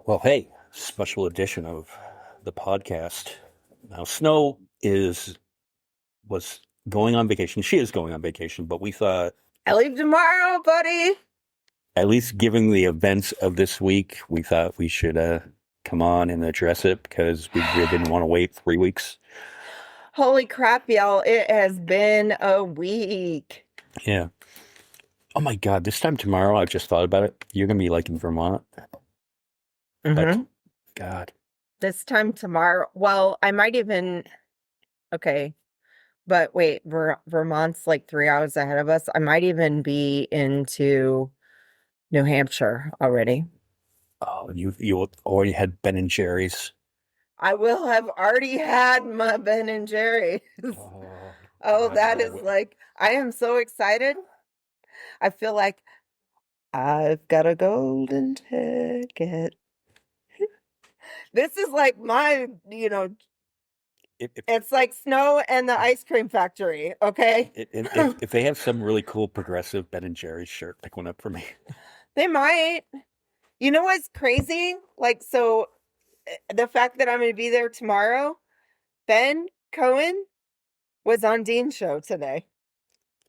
Well, hey, special edition of the podcast. Now, Snow was going on vacation. She is going on vacation, but we thought, I leave tomorrow, buddy. at least given the events of this week, we thought we should come on and address it because we really didn't want to wait 3 weeks. Holy crap, y'all. It has been a week. Yeah. Oh my God, this time tomorrow, I just thought about it. You're going to be like in Vermont. Mm-hmm. God. This time tomorrow. Well, I might even. Okay. But wait, Vermont's like 3 hours ahead of us. I might even be into New Hampshire already. Oh, you already had Ben and Jerry's. I will have already had my Ben and Jerry's. Oh, that is like, I am so excited. I feel like I've got a golden ticket. This is like my, it's like Snow and the ice cream factory, okay? If they have some really cool progressive Ben and Jerry's shirt, pick one up for me. They might. You know what's crazy? Like, so the fact that I'm going to be there tomorrow, Ben Cohen was on Dean's show today.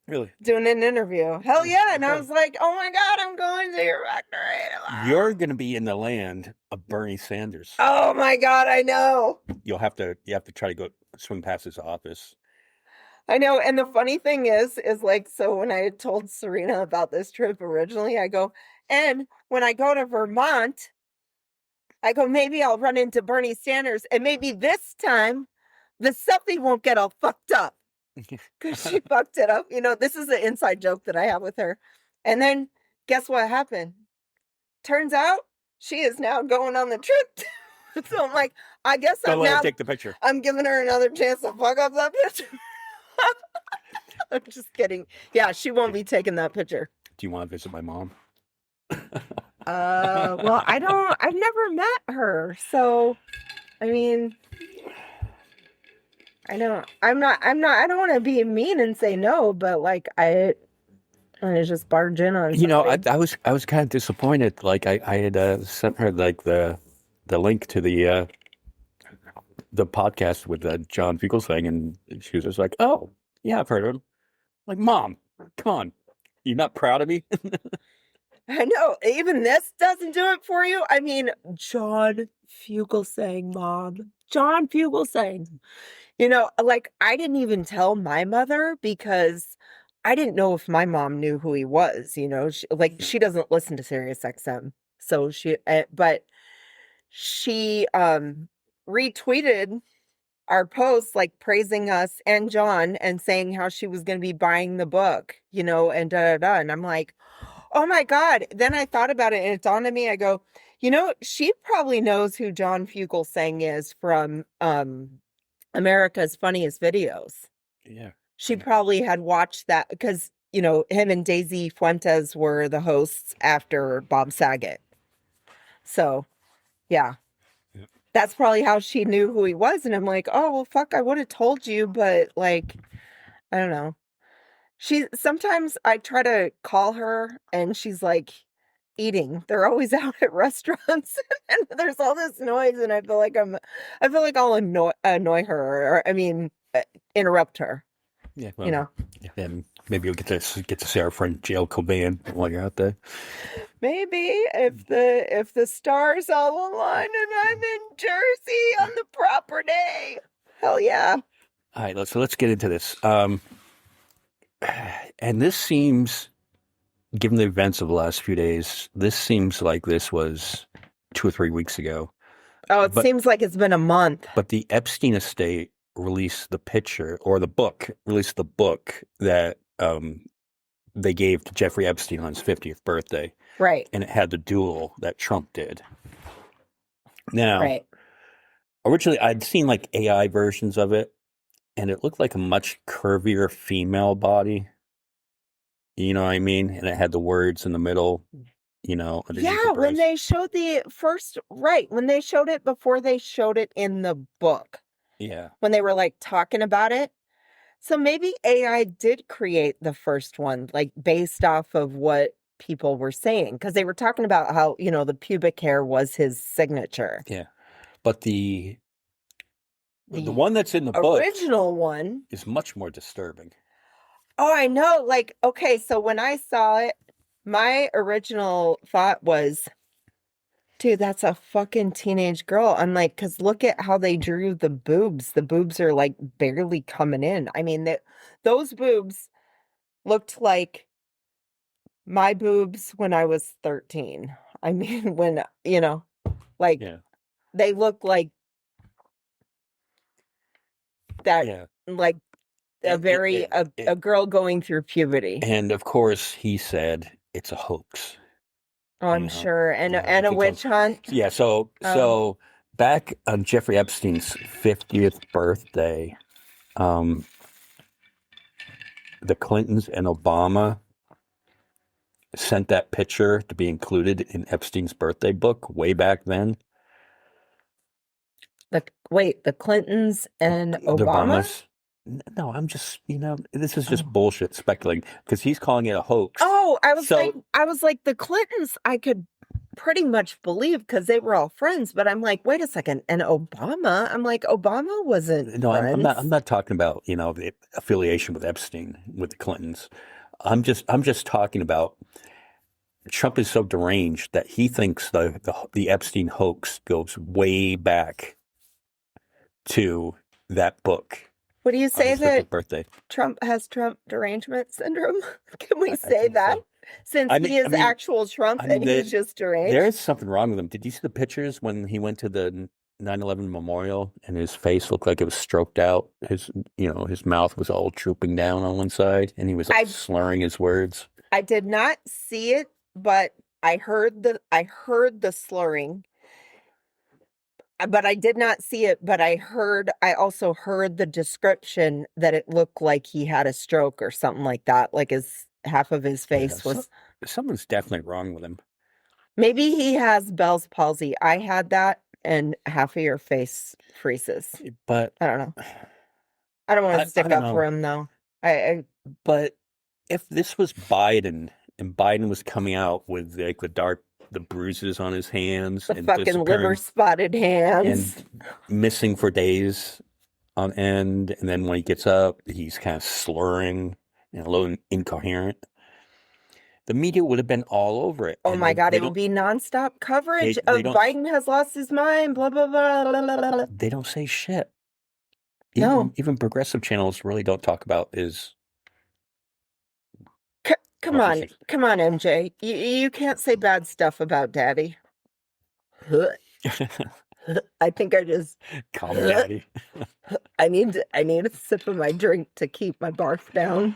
Really? Doing an interview. Hell yeah. And I was like, oh my God, I'm going to your factory. You're going to be in the land of Bernie Sanders. Oh my God, I know. You have to try to go swing past his office. I know. And the funny thing is like, so when I had told Serena about this trip originally, I go, and when I go to Vermont, I go, maybe I'll run into Bernie Sanders and maybe this time the selfie won't get all fucked up. Because she fucked it up. This is an inside joke that I have with her. And then guess what happened? Turns out she is now going on the trip. So I'm like, I guess Don't let her take the picture. I'm giving her another chance to fuck up that picture. I'm just kidding. Yeah, she won't be taking that picture. Do you want to visit my mom? Well, I've never met her. So, I mean, I know I don't want to be mean and say no, but like I want to just barge in on something. I was kind of disappointed. Like I had sent her like the link to the podcast with John Fugelsang, and she was just like, "Oh, yeah, I've heard of him." Like, Mom, come on, you're not proud of me? I know. Even this doesn't do it for you. I mean, John Fugelsang, Mom. John Fugelsang. Like I didn't even tell my mother because I didn't know if my mom knew who he was. She doesn't listen to Sirius XM, so but she retweeted our posts like praising us and John and saying how she was going to be buying the book, and da da da. And I'm like, oh my God. Then I thought about it and it dawned on me. I go, she probably knows who John Fugelsang is from America's Funniest Videos. Yeah. She probably had watched that because, him and Daisy Fuentes were the hosts after Bob Saget. So, yeah. That's probably how she knew who he was. And I'm like, oh, well, fuck, I would have told you. But, like, I don't know. Sometimes I try to call her and she's like eating. They're always out at restaurants and there's all this noise. And I feel like I'll annoy her or I mean, interrupt her. Yeah. Well, then maybe you'll get to see our friend Jail Cobain while you're out there. Maybe if the stars all align and I'm in Jersey on the proper day. Hell yeah. All right, let's get into this. And this seems, given the events of the last few days, this seems like this was 2 or 3 weeks ago. Oh, seems like it's been a month. But the Epstein estate released the book that they gave to Jeffrey Epstein on his 50th birthday. Right. And it had the duel that Trump did. Now, right. Originally I'd seen like AI versions of it, and it looked like a much curvier female body. You know what I mean? And it had the words in the middle. underneath the Yeah, when breast. they showed the first, right, when they showed it before they showed it in the book, Yeah, when they were like talking about it. So maybe AI did create the first one, like based off of what people were saying, because they were talking about how, the pubic hair was his signature. yeah. But the The one that's in the books original one, is much more disturbing. oh, I know. Like, okay, so when I saw it, my original thought was, dude, that's a fucking teenage girl. I'm like, because look at how they drew the boobs. The boobs are like barely coming in. I mean, those boobs looked like my boobs when I was 13. I mean, when, like Yeah, they look like that, yeah. like a It, it, very, it, a it, girl going through puberty. and of course, he said it's a hoax. Oh, I'm sure. And a He told, witch hunt. yeah. So Oh, so back on Jeffrey Epstein's 50th birthday, um, the Clintons and Obama sent that picture to be included in Epstein's birthday book way back then. the Clintons and The Obama? Obamas. No, I'm just, this is just Oh. bullshit speculating because he's calling it a hoax. Oh, So, I was like, the Clintons, I could pretty much believe because they were all friends, but I'm like, wait a second, and Obama? I'm like, Obama wasn't no, I'm friends. not talking about, the affiliation with Epstein with the Clintons. I'm just talking about Trump is so deranged that he thinks the Epstein hoax goes way back to that book Would you on say his that 50th birthday. Trump has Trump derangement syndrome? Can we I say think that? so. Since I mean, he I is mean, actual Trump I mean, and he's just there deranged? is something wrong with him. Did you see the pictures when he went to the 9/11 memorial and his face looked like it was stroked out? His mouth was all drooping down on one side and he was like I slurring his words. I did not see it, but I heard the slurring. But I did not see it, but I also heard the description that it looked like he had a stroke or something like that. Like his half of his Yeah, face was, someone's definitely wrong with him. maybe he has Bell's palsy. I had that and half of your face freezes. But I don't know. I don't want to I stick don't up for know. him though. I But if this was Biden and Biden was coming out with like the bruises on his hands the and fucking liver disappearing spotted hands. and missing for days on end, and then when he gets up, he's kind of slurring and a little incoherent. The media would have been all over it, Oh and my they God, they it would don't be nonstop coverage they of don't Biden has lost his mind, blah blah blah blah blah blah. they don't say shit. No. Even progressive channels really don't talk about his C health issues. come on, MJ. You can't say bad stuff about Daddy. I think I just. Call me daddy. I need a sip of my drink to keep my barf down.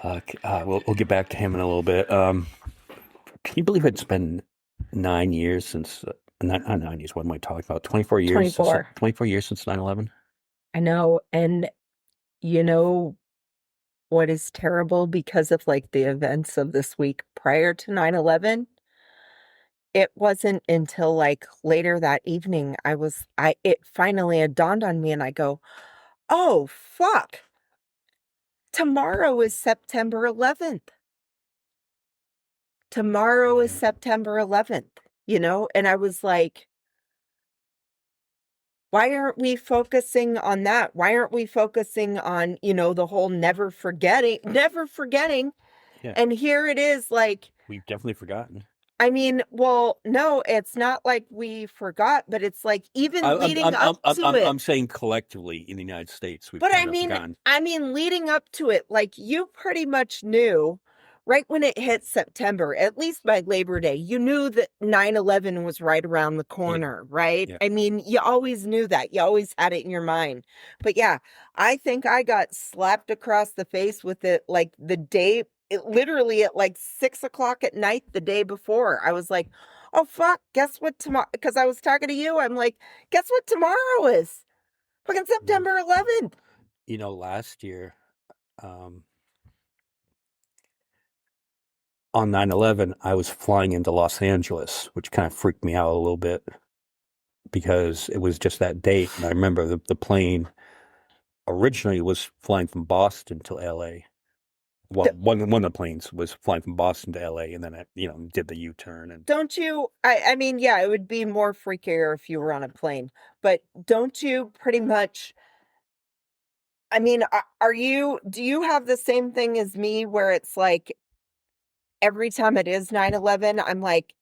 We'll get back to him in a little bit. Can you believe it's been 9 years since not 9 years? What am I talking about? 24 years since 24. 24 years since 9/11. I know, and you know what is terrible because of like the events of this week prior to 9/11. It wasn't until like later that evening it finally had dawned on me and I go, "Oh, fuck. Tomorrow is September 11th. Tomorrow is Yeah. September 11th." And I was like, why aren't we focusing on that? Why aren't we focusing on, the whole never forgetting? Yeah, And here it is like, we've definitely forgotten. I mean, well, no, it's not like we forgot, but it's like even leading up to it. I'm saying collectively in the United States, we've But kind of forgotten. leading up to it, like you pretty much knew right when it hit September, at least by Labor Day, you knew that 9/11 was right around the Yeah, corner, right? yeah. I mean, you always knew that. You always had it in your mind. But yeah, I think I got slapped across the face with it like literally at like 6 o'clock at night the day before. I was like, oh fuck, guess what tomorrow? Because I was talking to you. I'm like, guess what tomorrow is? Fucking Mm. September 11th. Last year, um, on 9/11, I was flying into Los Angeles, which kind of freaked me out a little bit because it was just that date. And I remember the plane originally was flying from Boston to LA. Well, D- one of the planes was flying from Boston to LA, and then it, did the U-turn. And don't you? I mean, yeah, it would be more freakier if you were on a plane, but don't you pretty much? I mean, are you? Do you have the same thing as me, where it's like every time it is 9/11, I'm like,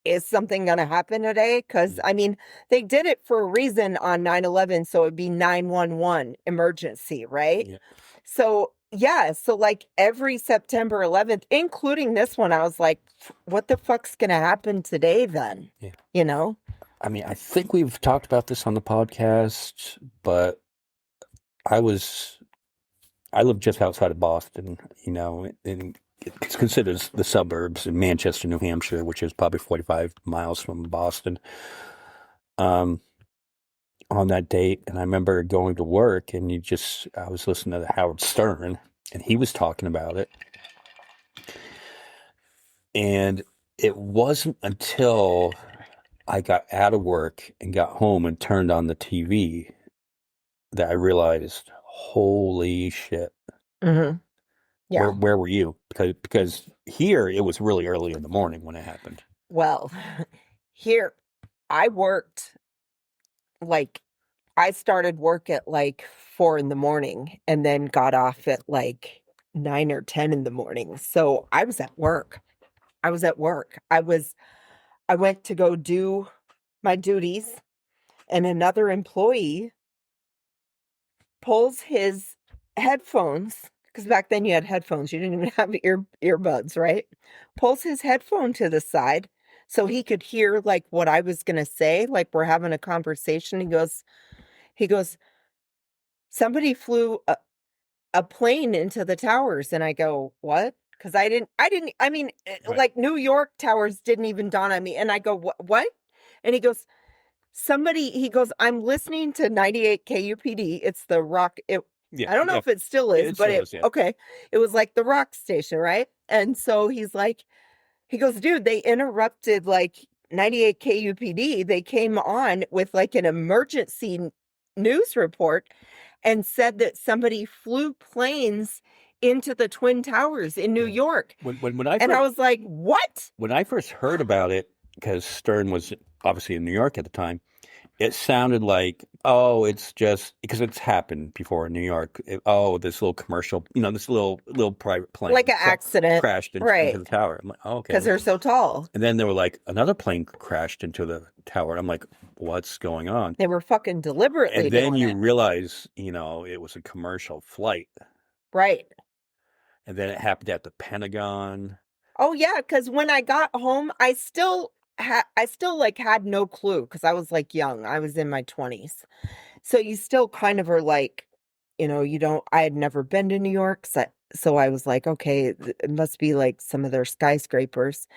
is something going to happen today? Because, I mean, they did it for a reason on 9/11, so it'd be 911 emergency, right? yeah, So, yeah, so like every September 11th, including this one, I was like, what the fuck's going to happen today then? yeah. You know? I mean, I think we've talked about this on the podcast, but I was I live just outside of Boston, and it's considered the suburbs in Manchester, New Hampshire, which is probably 45 miles from Boston. Um, on that date, and I remember going to work, and I was listening to Howard Stern, and he was talking about it, and it wasn't until I got out of work and got home and turned on the TV that I realized, holy shit. Hmm. Where Yeah. where were you? Because here it was really early in the morning when it happened. Well, here I worked like I started work at like 4 in the morning and then got off at like 9 or 10 in the morning. So I was at work. I was at work. I went to go do my duties, and another employee pulls his headphones, because back then you had headphones, you didn't even have earbuds, right? Pulls his headphone to the side so he could hear like what I was gonna say, like we're having a conversation. He goes, somebody flew a plane into the towers. And I go, what? Because I mean, Right. like New York towers didn't even dawn on me. And I go, what? And he goes, he goes, I'm listening to 98 KUPD. It's the rock. Yeah, I don't know yeah. if it still is, It but still is, yeah. okay. It was like the rock station, right? And so he goes, dude, they interrupted like 98 KUPD. They came on with like an emergency news report and said that somebody flew planes into the Twin Towers in New Yeah. York. When I And I first was like, what? heard about it, because Stern was obviously in New York at the time, it sounded like, oh, it's just because it's happened before in New York. This little commercial, this little private Like plane an accident. crashed into Right. the tower. I'm like, oh, okay. Because they're so tall. And then they were like, another plane crashed into the tower. I'm like, what's going on? They were fucking deliberately And then doing you it. realize, it was a commercial flight. Right. And then it happened at the Pentagon. Oh yeah, because when I got home, I still like had no clue because I was like young. I was in my 20s. So you still kind of are like, you don't I had never been to New York, so I was like, okay, it must be like some of their skyscrapers.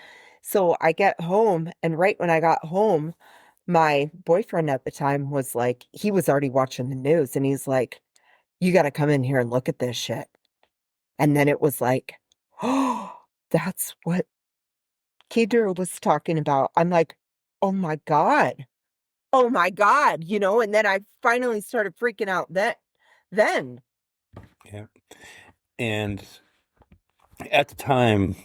So I get home, and right when I got home, my boyfriend at the time was like, he was already watching the news, and he's like, you got to come in here and look at this shit. And then it was like, oh, that's what Kedra was talking about. I'm like, oh my God. Oh my God. And then I finally started freaking out then. Yeah. And at the time,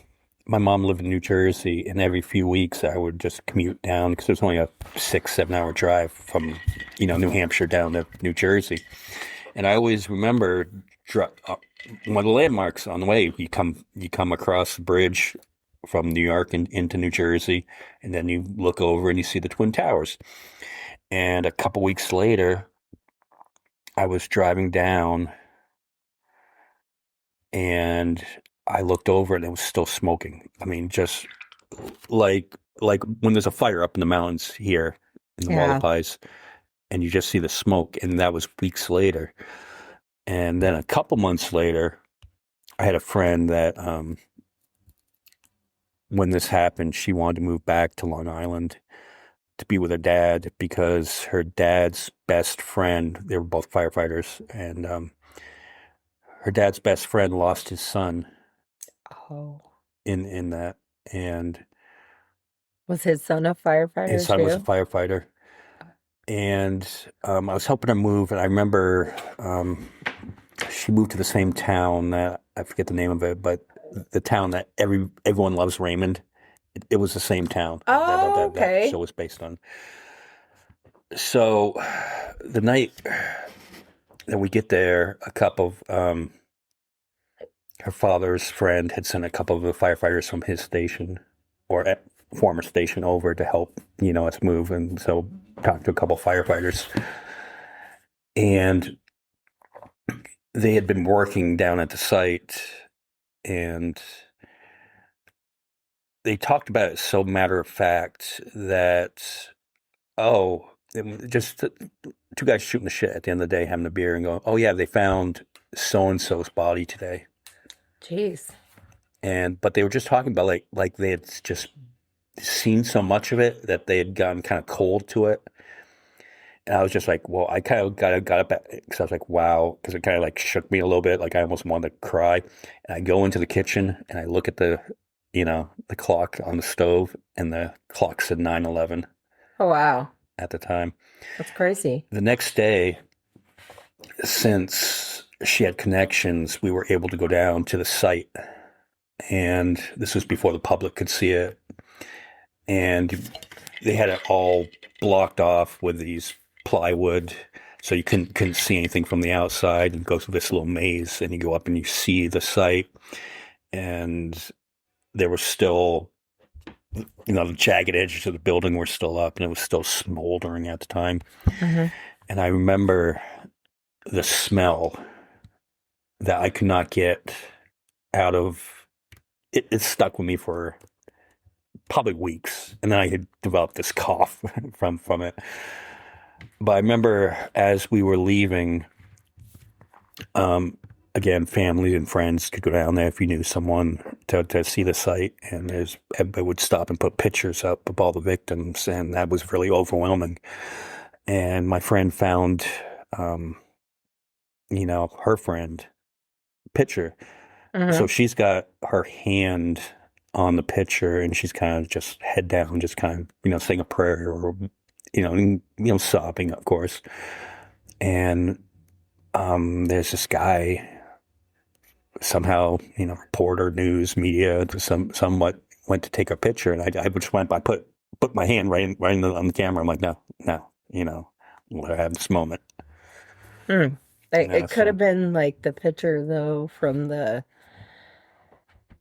my mom lived in New Jersey, and every few weeks I would just commute down because it was only a 6, 7 hour drive from, New Hampshire down to New Jersey. And I always remember one of the landmarks on the way. You come across the bridge from New York and into New Jersey, and then you look over and you see the Twin Towers. And a couple weeks later, I was driving down, and I looked over and it was still smoking. I mean, just like when there's a fire up in the mountains here in the Yeah. Wallapies, and you just see the smoke. And that was weeks later. And then a couple months later, I had a friend that when this happened, she wanted to move back to Long Island to be with her dad because her dad's best friend, they were both firefighters, and her dad's best friend lost his son Oh. in that, and Was his son a his firefighter son was a too? firefighter. And I was helping her move, and I remember she moved to the same town that I forget the name of it, but the town that everyone loves, Raymond. It was the same town Oh, that okay. show was based on. So the night that we get there, a couple of her father's friend had sent a couple of the firefighters from his station or former station over to help, us move. And so talked to a couple of firefighters, and they had been working down at the site, and they talked about it so matter of fact that, oh, just two guys shooting the shit at the end of the day, having a beer and going, oh yeah, they found so and so's body today. Jeez. But they were just talking about like they had just seen so much of it that they had gotten kind of cold to it. And I was just like, well, I kind of got up because I was like, wow, because it kind of like shook me a little bit. Like I almost wanted to cry. And I go into the kitchen and I look at the clock on the stove, and the clock said 9:11 Oh, wow. at the time. That's crazy. The next day, since she had connections, we were able to go down to the site. And this was before the public could see it. And they had it all blocked off with these plywood, so you couldn't see anything from the outside, and go through this little maze, and you go up and you see the site, and there was still, the jagged edges of the building were still up, and it was still smoldering at the time. Hmm. And I remember the smell that I could not get out of it. It stuck with me for probably weeks, and then I had developed this cough from it. But I remember as we were leaving, again, family and friends could go down there if you knew someone to see the site, and everybody would stop and put pictures up of all the victims, and that was really overwhelming. And my friend found, her friend picture. Hmm. So she's got her hand on the picture, and she's kind of just head down, just kind of, saying a prayer, or, sobbing, of course. And there's this guy, somehow, reporter, news, media, somewhat went to take a picture, and I just I put my hand on the camera. I'm like, no, no, let her have this moment. Hmm. It could So have been like the picture though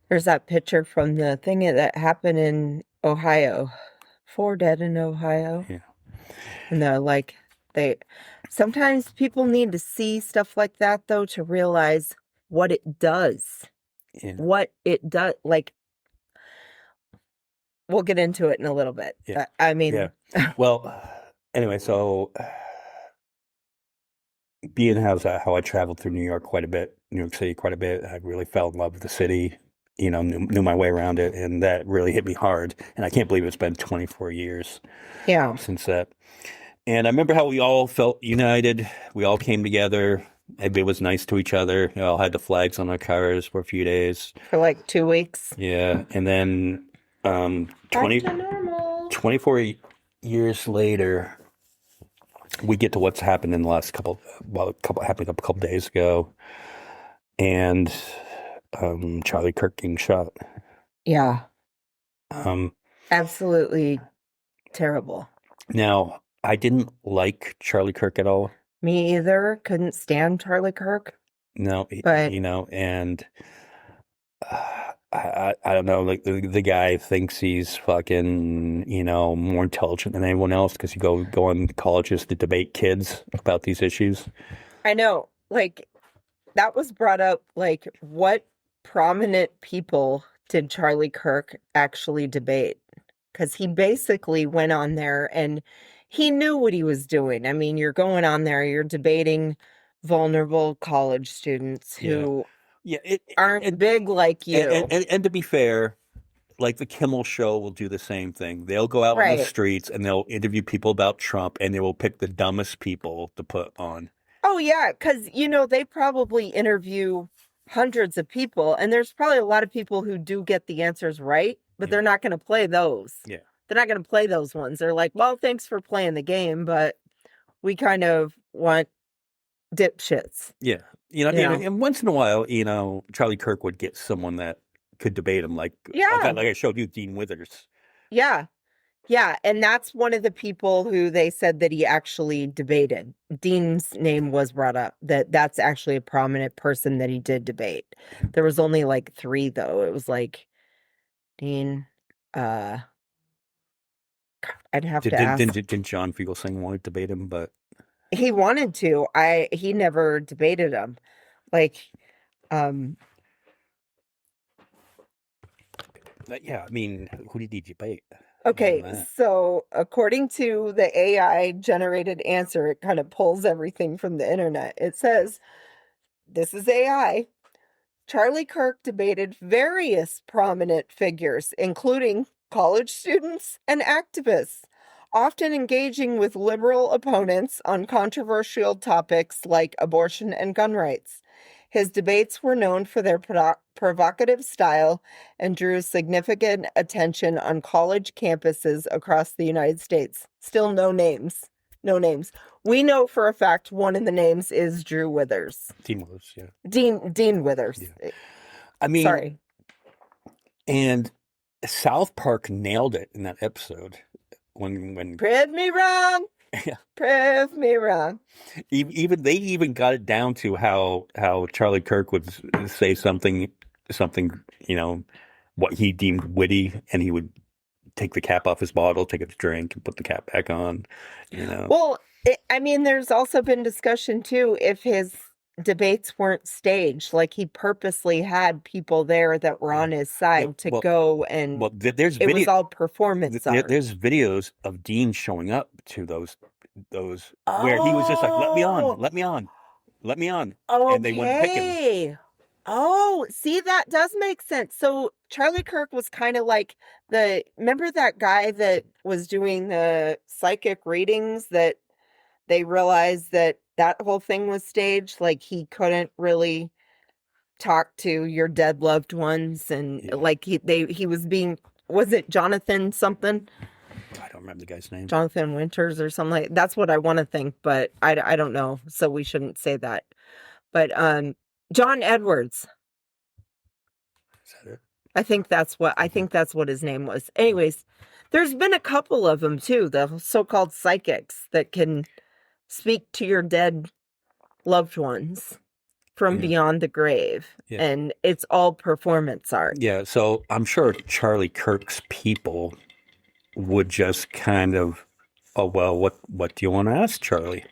there's that picture from the thing that happened in Ohio. 4 dead in Ohio. yeah, And they sometimes people need to see stuff like that though to realize what it does. yeah, What it does. Like, we'll get into it in a little bit. yeah, I yeah. mean, Well, anyway, so being how I traveled through New York quite a bit, New York City quite a bit, I really fell in love with the city. Knew my way around it, and that really hit me hard. And I can't believe it's been 24 years yeah. since that. And I remember how we all felt united. We all came together. Everybody was nice to each other. We all had the flags on our cars for a few days. For like 2 weeks. Yeah. And then Back to normal. 24 years later, we get to what's happened in the last happened a couple days ago. And Charlie Kirk getting shot. Yeah. Um, Absolutely terrible. Now, I didn't like Charlie Kirk at all. Me either. Couldn't stand Charlie Kirk. No, But and I don't know. Like the guy thinks he's fucking, more intelligent than anyone else because you go on colleges to debate kids about these issues. I know, like, that was brought up, like, what prominent people did Charlie Kirk actually debate? Because he basically went on there and he knew what he was doing. I mean, you're going on there, you're debating vulnerable college students Yeah, who yeah. aren't big like you. And to be fair, like the Kimmel Show will do the same thing. They'll go out on the Right. streets and they'll interview people about Trump, and they will pick the dumbest people to put on. Oh, yeah, because, they probably interview hundreds of people, and there's probably a lot of people who do get the answers right, but Yeah. they're not going to play those. Yeah. They're not going to play those ones. They're like, well, thanks for playing the game, but we kind of want dipshits, Yeah. you know? And once in a while, Charlie Kirk would get someone that could debate him, like Yeah. like I showed you, Dean Withers. Yeah. Yeah. And that's one of the people who they said that he actually debated. Dean's name was brought up, that's actually a prominent person that he did debate. There was only like 3, though. It was like Dean, I'd have to ask. Didn't John Fugelsang want to debate him? But He wanted to. He never debated him. Like, yeah, I mean, who did he debate? okay, so according to the AI generated answer, it kind of pulls everything from the internet. It says, this is AI. Charlie Kirk debated various prominent figures, including college students and activists, often engaging with liberal opponents on controversial topics like abortion and gun rights. His debates were known for their provocative style and drew significant attention on college campuses across the United States. Still no names. No names. We know for a fact one of the names is Drew Withers. Dean Withers, yeah. Dean Withers. Yeah. I mean, sorry. And South Park nailed it in that episode when Prove me wrong. Yeah. Prove me wrong. Even they even got it down to how Charlie Kirk would say something, what he deemed witty, and he would take the cap off his bottle, take a drink, and put the cap back on. Well, there's also been discussion too if his debates weren't staged, like he purposely had people there that were on his side to go and. Well, there's it was all performance art. There's videos of Dean showing up to those where he was just like, let me on, okay. And they wouldn't pick him. Oh, see, that does make sense. So Charlie Kirk was kind of like remember that guy that was doing the psychic readings that they realized that whole thing was staged? Like he couldn't really talk to your dead loved ones, and like he was being, was it Jonathan something? I don't remember the guy's name. Jonathan Winters or something like that's what I want to think, but I don't know, so we shouldn't say that. But John Edwards. Is that it? I think that's what his name was. Anyways, there's been a couple of them too, the so-called psychics that can speak to your dead loved ones from beyond the grave. Yeah. And it's all performance art. Yeah, so I'm sure Charlie Kirk's people would just kind of, oh, well, what do you want to ask Charlie?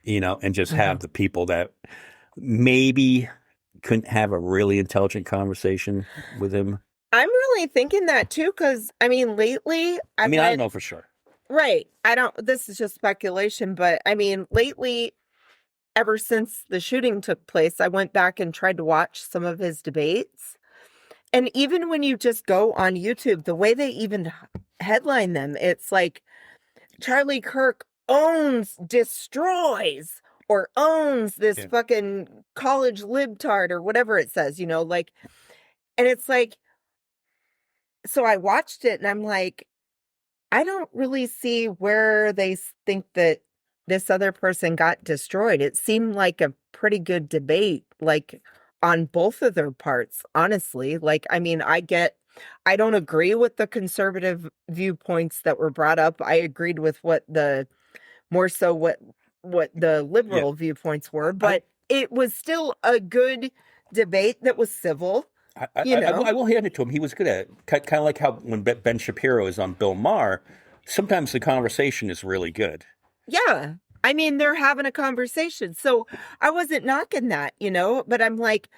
And just have the people that maybe couldn't have a really intelligent conversation with him. I'm really thinking that too, because lately I don't know for sure. Right. This is just speculation, but lately, ever since the shooting took place, I went back and tried to watch some of his debates. And even when you just go on YouTube, the way they even headline them, it's like Charlie Kirk destroys, or owns this fucking college libtard, or whatever it says, and it's like, so I watched it and I'm like, I don't really see where they think that this other person got destroyed. It seemed like a pretty good debate, like on both of their parts, honestly. I don't agree with the conservative viewpoints that were brought up. I agreed with what the liberal viewpoints were, but it was still a good debate that was civil. I will hand it to him. He was good at it. Kind of like how when Ben Shapiro is on Bill Maher, sometimes the conversation is really good. Yeah. They're having a conversation. So I wasn't knocking that, but I'm like,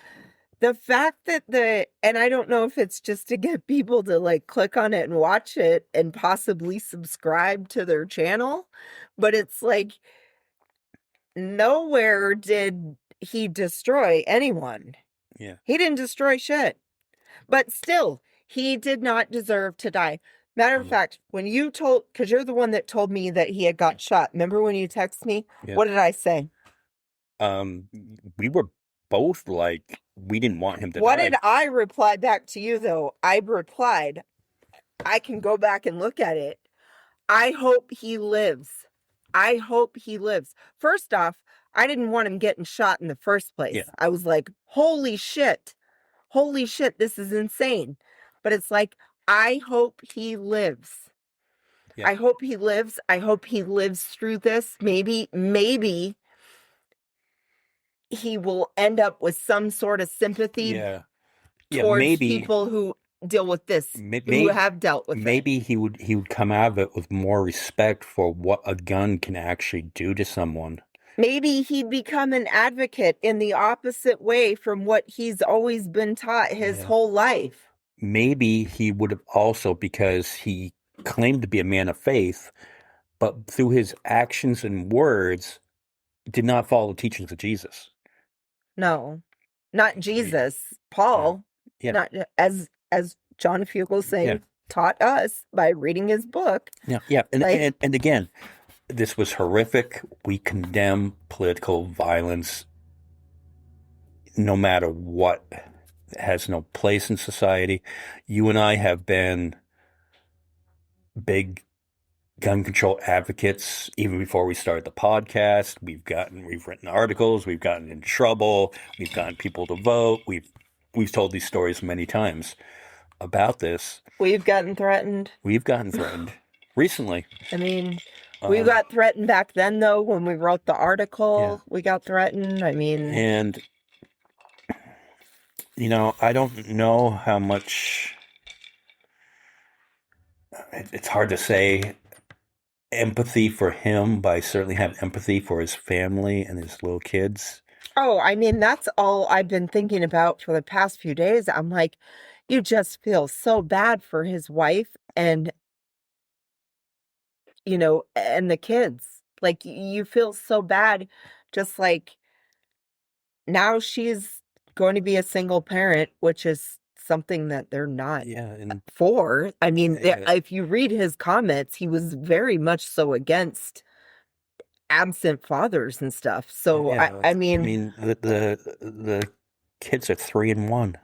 the fact that and I don't know if it's just to get people to like click on it and watch it and possibly subscribe to their channel, but it's like, nowhere did he destroy anyone. Yeah. He didn't destroy shit. But still, he did not deserve to die. Matter of fact, when you because you're the one that told me that he had got shot. Remember when you texted me? Yeah. What did I say? We were both like we didn't want him to What did die. I reply back to you, though? I replied, I can go back and look at it. I hope he lives. I hope he lives. First off, I didn't want him getting shot in the first place. Yeah. I was like, holy shit, this is insane. But it's like, I hope he lives. Yeah. I hope he lives. I hope he lives through this. Maybe he will end up with some sort of sympathy Yeah. Yeah. towards Maybe, people who deal with this, who maybe, have dealt with it. maybe he would come out of it with more respect for what a gun can actually do to someone. Maybe he'd become an advocate in the opposite way from what he's always been taught his Yeah. whole life. Maybe he would have also, because he claimed to be a man of faith, but through his actions and words, did not follow the teachings of Jesus. No, not Jesus. Paul, Yeah. not as John Fugel saying, Yeah. taught us by reading his book. Yeah. Yeah. And, Like- and again, this was horrific. We condemn political violence no matter what. It has no place in society. You and I have been big gun control advocates even before we started the podcast. We've written articles, we've gotten in trouble, we've gotten people to vote. We've told these stories many times about this. We've gotten threatened. We've gotten threatened recently. I mean, we got threatened back then, though, when we wrote the article. Yeah. We got threatened. I mean, and I don't know how much. It's hard to say empathy for him, but I certainly have empathy for his family and his little kids. Oh, I mean, that's all I've been thinking about for the past few days. I'm like, you just feel so bad for his wife and, and the kids. Like, you feel so bad, just like now she's going to be a single parent, which is something that they're not for. I mean, if you read his comments, he was very much so against absent fathers and stuff. So I mean, the kids are 3 and 1.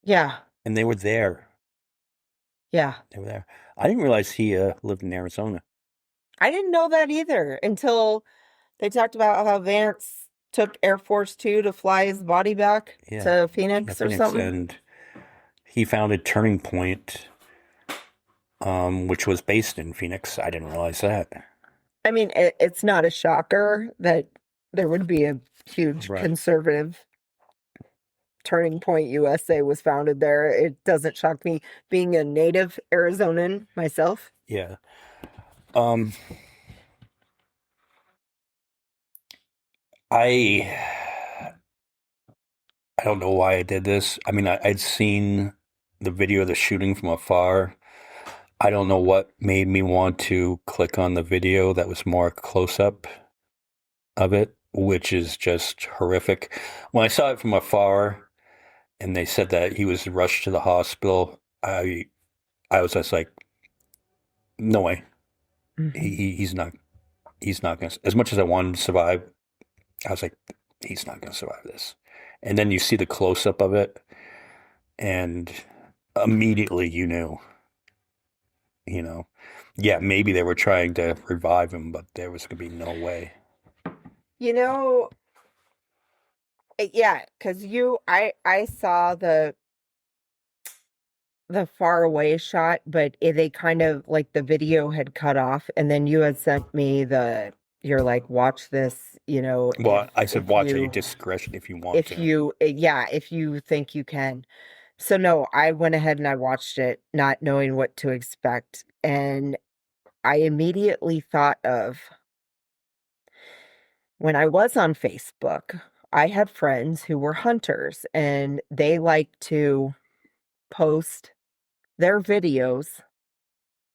Yeah, and they were there. Yeah, they were there. I didn't realize he lived in Arizona. I didn't know that either until they talked about how Vance took Air Force 2 to fly his body back to Phoenix or something. And he founded Turning Point, which was based in Phoenix. I didn't realize that. I mean, it's not a shocker that there would be a huge conservative Turning Point USA was founded there. It doesn't shock me being a native Arizonan myself. Yeah. I don't know why I did this. I mean, I'd seen the video of the shooting from afar. I don't know what made me want to click on the video that was more close-up of it, which is just horrific. When I saw it from afar and they said that he was rushed to the hospital, I was just like, no way. Mm-hmm. He's not going to, as much as I wanted to survive, I was like, he's not going to survive this. And then you see the close-up of it, and immediately you knew, yeah, maybe they were trying to revive him, but there was going to be no way. Yeah, because I saw the far away shot, but they kind of, like, the video had cut off, and then you had sent me you're like, watch this, Well, I said watch at your discretion if you want to. If you think you can. So no, I went ahead and I watched it, not knowing what to expect. And I immediately thought of when I was on Facebook, I had friends who were hunters, and they like to post their videos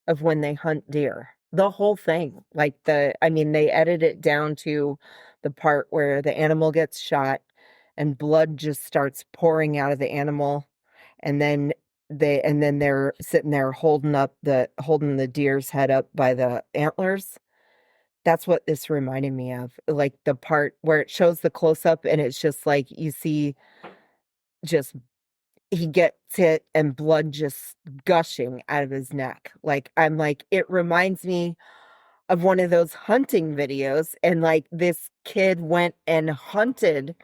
of when they hunt deer. The whole thing. They edit it down to the part where the animal gets shot and blood just starts pouring out of the animal. And then they're sitting there holding the deer's head up by the antlers. That's what this reminded me of. Like the part where it shows the close up and it's just like you see just he gets hit and blood just gushing out of his neck. Like I'm like, it reminds me of one of those hunting videos, and like this kid went and hunted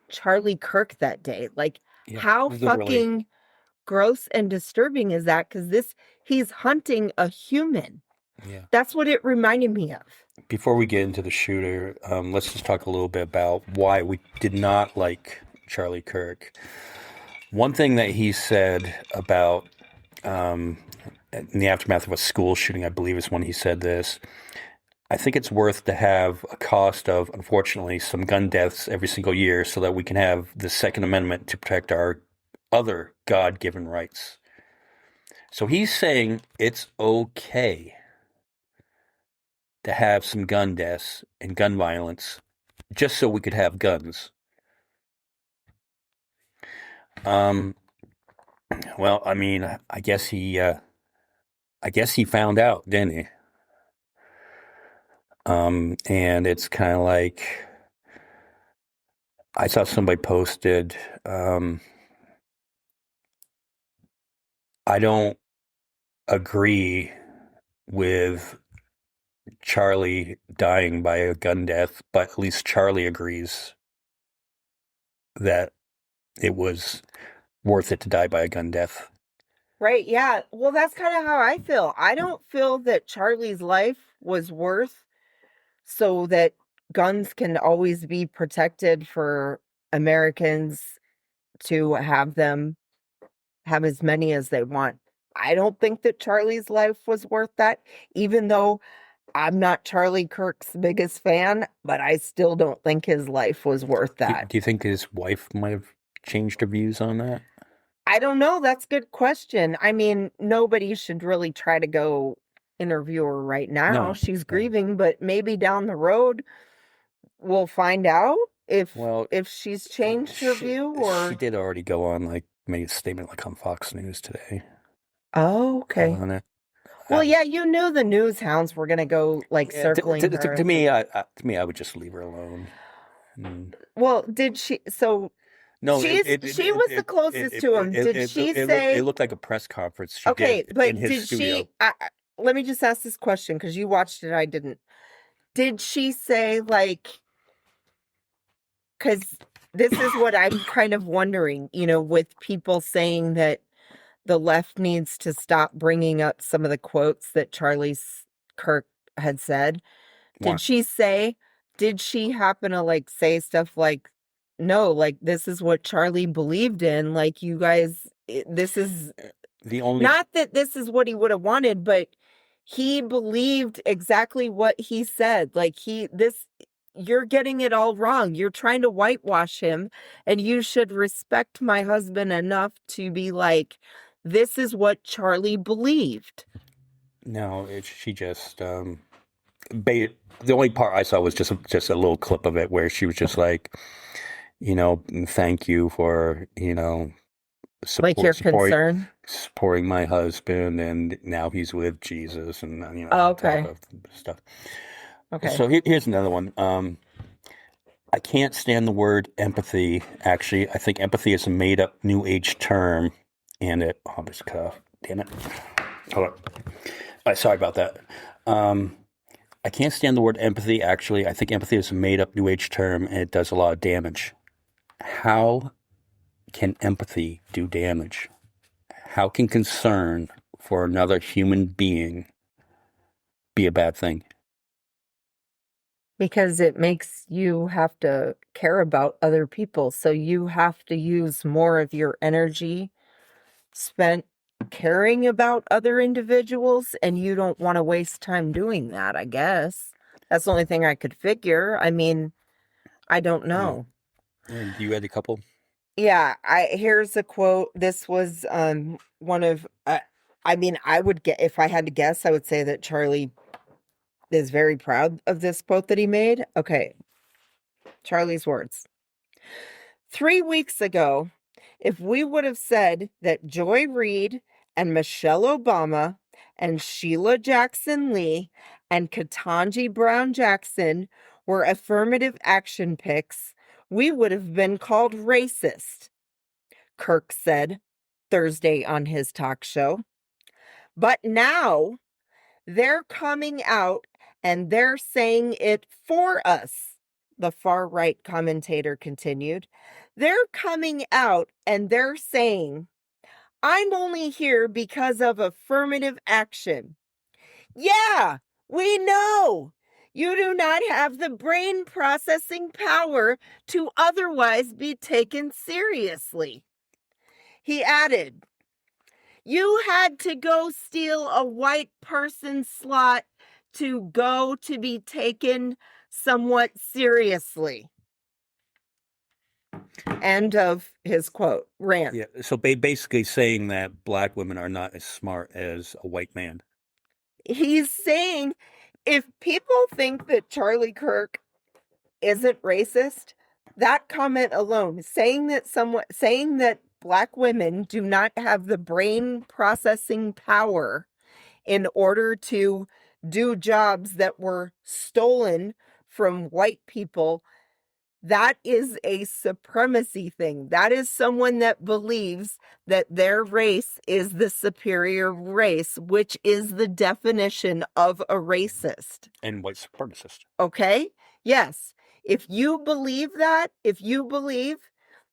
Charlie Kirk that day. Like, Yeah, how literally. fucking gross and disturbing is that? Because he's hunting a human. Yeah. That's what it reminded me of. Before we get into the shooter, let's just talk a little bit about why we did not like Charlie Kirk. One thing that he said about in the aftermath of a school shooting, I believe is when he said this. I think it's worth to have a cost of, unfortunately, some gun deaths every single year so that we can have the Second Amendment to protect our other God given rights. So he's saying it's okay to have some gun deaths and gun violence just so we could have guns. Um, well, I mean, I guess he found out, didn't he? And it's kind of like I saw somebody posted. I don't agree with Charlie dying by a gun death, but at least Charlie agrees that it was worth it to die by a gun death. Right. Yeah. Well, that's kind of how I feel. I don't feel that Charlie's life was worth so that guns can always be protected for Americans to have as many as they want. I don't think that Charlie's life was worth that, even though I'm not Charlie Kirk's biggest fan, but I still don't think his life was worth that. Do you think his wife might have changed her views on that? I don't know. That's a good question. I mean, nobody should really try to go interview her right now. No, She's no. grieving, but maybe down the road we'll find out Well, if she's changed her view she or did already go on like made a statement like on Fox News today oh, okay. on it. Well, yeah, you knew the news hounds were gonna go like Yeah, circling her. to me, I would just leave her alone. Mm. Well, did she so No, she was the closest to him. Did she it say looked like a press conference she okay, did in but his did studio. she let me just ask this question because you watched it, I didn't. Did she say like because this is what I'm kind of wondering, with people saying that the left needs to stop bringing up some of the quotes that Kirk had said. Why? Did she happen to like say stuff like, no, like this is what Charlie believed in? Like, you guys, this is The only not that this is what he would have wanted, but he believed exactly what he said. Like, you're getting it all wrong. You're trying to whitewash him, and you should respect my husband enough to be like, this is what Charlie believed. no, she just the only part I saw was just a little clip of it where she was just like, thank you for Like your support concern. supporting my husband, and now he's with Jesus, and Oh, on top okay. of stuff. Okay. So here's another one. I can't stand the word empathy. Actually, I think empathy is a made-up New Age term, and this cut off. Damn it! Hold on. Sorry about that. I can't stand the word empathy. Actually, I think empathy is a made-up New Age term, and it does a lot of damage. How can empathy do damage? How can concern for another human being be a bad thing? Because it makes you have to care about other people. So you have to use more of your energy spent caring about other individuals, and you don't want to waste time doing that, I guess. That's the only thing I could figure. I mean, I don't Yeah. know. And you had a couple? Yeah, here's a quote. This was one of I mean, I would get if I had to guess, I would say that Charlie is very proud of this quote that he made. Okay, Charlie's words. 3 weeks ago, if we would have said that Joy Reid and Michelle Obama and Sheila Jackson Lee and Ketanji Brown Jackson were affirmative action picks, we would have been called racist, Kirk said Thursday on his talk show. But now they're coming out and they're saying it for us, the far-right commentator continued. They're coming out and they're saying, I'm only here because of affirmative action. Yeah, we know. You do not have the brain processing power to otherwise be taken seriously. He added, you had to go steal a white person's slot to go to be taken somewhat seriously. End of his quote, rant. Yeah. So basically saying that black women are not as smart as a white man. He's saying if people think that Charlie Kirk isn't racist, that comment alone, saying that black women do not have the brain processing power in order to do jobs that were stolen from white people, that is a supremacy thing. That is someone that believes that their race is the superior race, which is the definition of a racist. And white supremacist. Okay? Yes. If you believe that, if you believe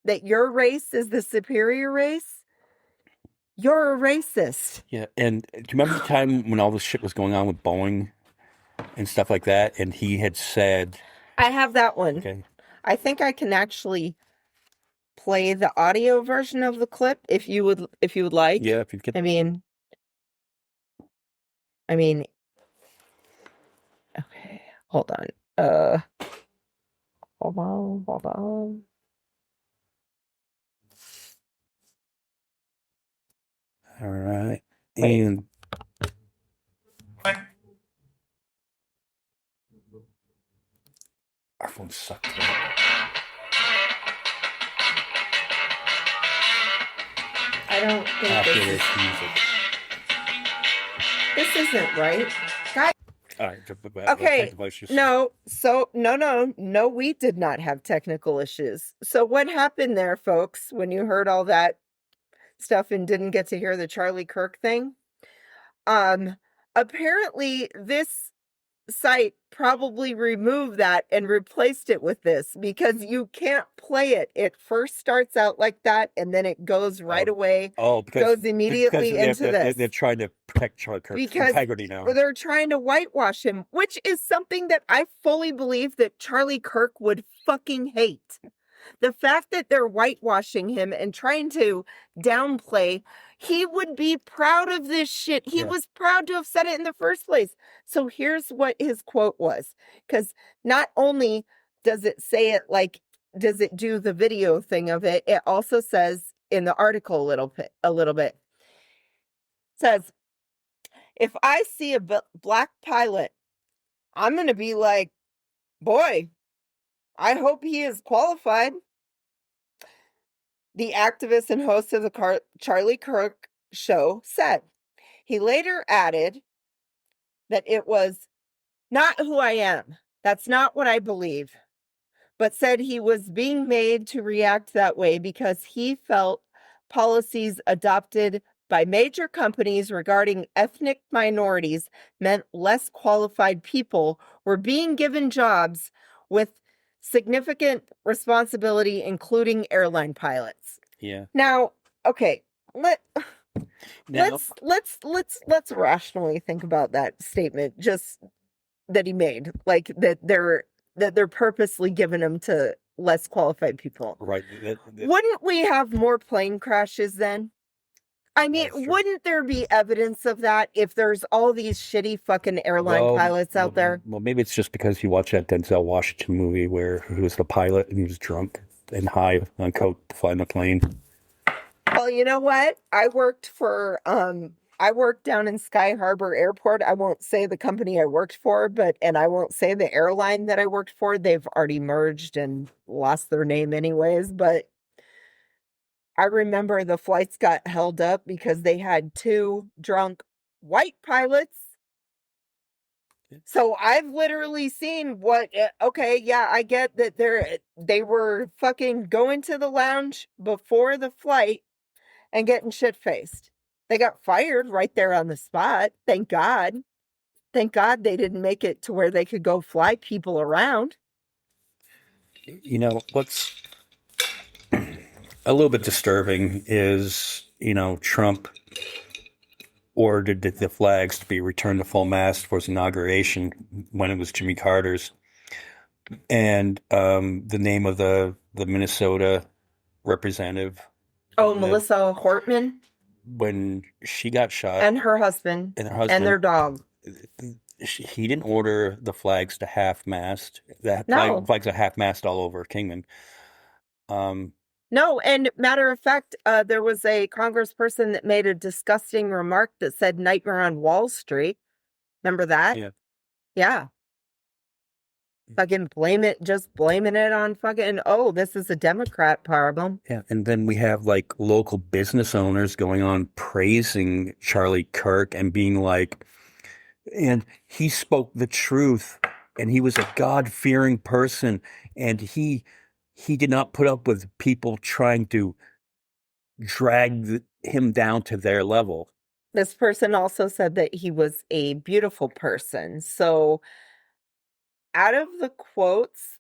that your race is the superior race, you're a racist. Yeah. And do you remember the time when all this shit was going on with Boeing and stuff like that? And he had said, I have that one. okay. I think I can actually play the audio version of the clip if you would like. Yeah, if you could. I mean, okay, hold on. Hold on. All right. Wait. And our phone sucked. I don't think After this this is, music. this isn't right. Guys, All right. okay. Technical issues. No, we did not have technical issues. So what happened there, folks, when you heard all that stuff and didn't get to hear the Charlie Kirk thing? Apparently this site probably removed that and replaced it with this because you can't play it. It first starts out like that and then it goes right away. Because goes immediately into this. They're trying to protect Charlie Kirk's integrity now. They're trying to whitewash him, which is something that I fully believe that Charlie Kirk would fucking hate. The fact that they're whitewashing him and trying to downplay, he would be proud of this shit. He was proud to have said it in the first place. So here's what his quote was. Because not only does it say it like, does it do the video thing of it, it also says in the article a little bit. It says, if I see a black pilot, I'm going to be like, boy, I hope he is qualified. The activist and host of the Charlie Kirk show said. He later added that it was not who I am. That's not what I believe. But said he was being made to react that way because he felt policies adopted by major companies regarding ethnic minorities meant less qualified people were being given jobs with significant responsibility, including airline pilots. Yeah. Now, okay, let's rationally think about that statement just that he made, like that they're purposely giving them to less qualified people. Right. Wouldn't we have more plane crashes then? I mean, wouldn't there be evidence of that if there's all these shitty fucking airline pilots out there? Well, maybe it's just because you watched that Denzel Washington movie where he was the pilot and he was drunk and high on coke to fly in the plane. Well, you know what? I worked down in Sky Harbor Airport. I won't say the company I worked for, and I won't say the airline that I worked for. They've already merged and lost their name anyways, but I remember the flights got held up because they had two drunk white pilots. So I've literally seen okay, yeah, I get that they were fucking going to the lounge before the flight and getting shit-faced. They got fired right there on the spot. Thank God. Thank God they didn't make it to where they could go fly people around. You know, what's a little bit disturbing is, Trump ordered the flags to be returned to full mast for his inauguration when it was Jimmy Carter's. And the name of the Minnesota representative, Melissa Hortman. When she got shot. And her husband. And their dog. He didn't order the flags to half-mast. Flags are half-mast all over Kingman. No, and matter of fact, there was a congressperson that made a disgusting remark that said Nightmare on Wall Street. Remember that? Yeah. Yeah. Fucking just blaming it on fucking, this is a Democrat problem. Yeah, and then we have like local business owners going on praising Charlie Kirk and being like, and he spoke the truth, and he was a God-fearing person, and he did not put up with people trying to drag him down to their level. This person also said that he was a beautiful person. So out of the quotes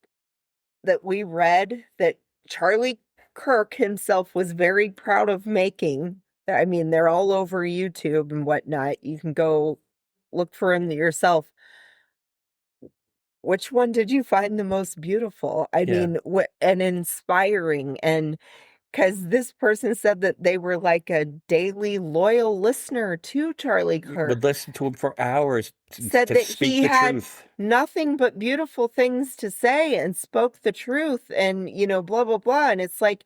that we read that Charlie Kirk himself was very proud of making, I mean, they're all over YouTube and whatnot. You can go look for him yourself. Which one did you find the most beautiful? I mean, and inspiring? And because this person said that they were like a daily loyal listener to Charlie Kirk. Would listen to him for hours. Said that he had nothing but beautiful things to say and spoke the truth and, blah, blah, blah. And it's like,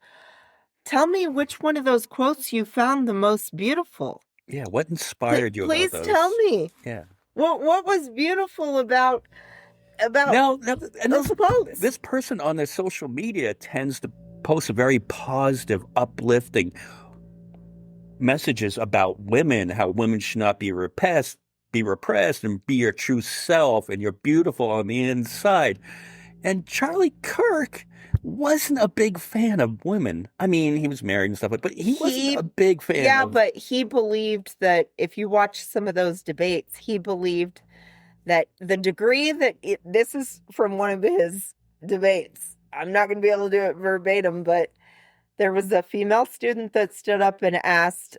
tell me which one of those quotes you found the most beautiful. Yeah, what inspired you about those? Please tell me. Yeah. What was beautiful about this person on their social media tends to post very positive, uplifting messages about women, how women should not be repressed, and be your true self, and you're beautiful on the inside. And Charlie Kirk wasn't a big fan of women. I mean, he was married and stuff, but he wasn't a big fan. Yeah, but he believed that if you watch some of those debates, he believed that the degree that this is from one of his debates. I'm not going to be able to do it verbatim, but there was a female student that stood up and asked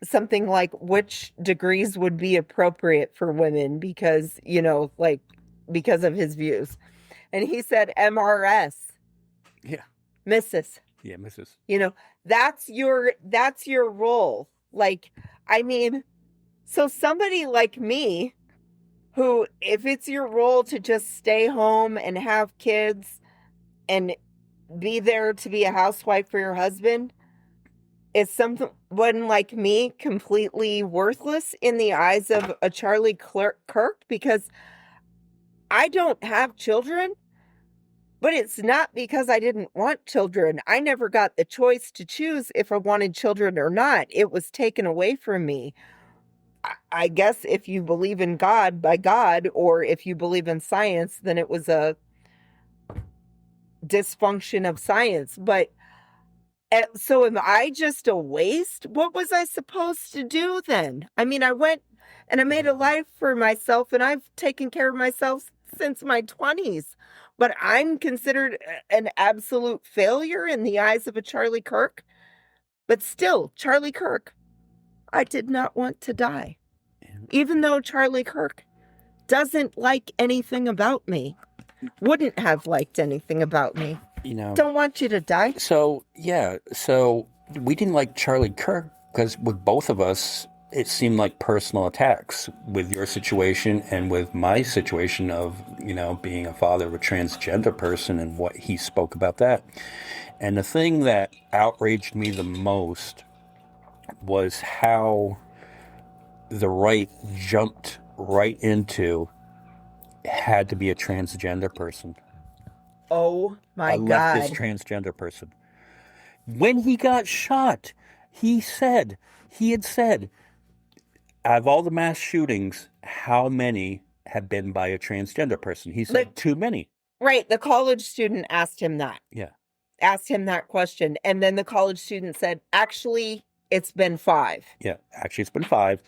something like which degrees would be appropriate for women because, because of his views. And he said MRS. Yeah. Mrs. Yeah, Mrs. That's your role. Like, I mean, so somebody like me who, if it's your role to just stay home and have kids and be there to be a housewife for your husband, is someone like me completely worthless in the eyes of a Charlie Kirk? Because I don't have children, but it's not because I didn't want children. I never got the choice to choose if I wanted children or not. It was taken away from me. I guess if you believe in God by God, or if you believe in science, then it was a dysfunction of science. But so am I just a waste? What was I supposed to do then? I mean, I went and I made a life for myself, and I've taken care of myself since my 20s. But I'm considered an absolute failure in the eyes of a Charlie Kirk. But still, Charlie Kirk, I did not want to die. Even though Charlie Kirk doesn't like anything about me, wouldn't have liked anything about me. Don't want you to die. So we didn't like Charlie Kirk because with both of us, it seemed like personal attacks with your situation and with my situation of, being a father of a transgender person and what he spoke about that. And the thing that outraged me the most was how the right jumped right into had to be a transgender person. Oh my God. A leftist transgender person. When he got shot, he had said, out of all the mass shootings, how many have been by a transgender person? He said too many. Right. The college student asked him that. Yeah. Asked him that question. And then the college student said, actually, it's been 5. Yeah. Actually, it's been 5.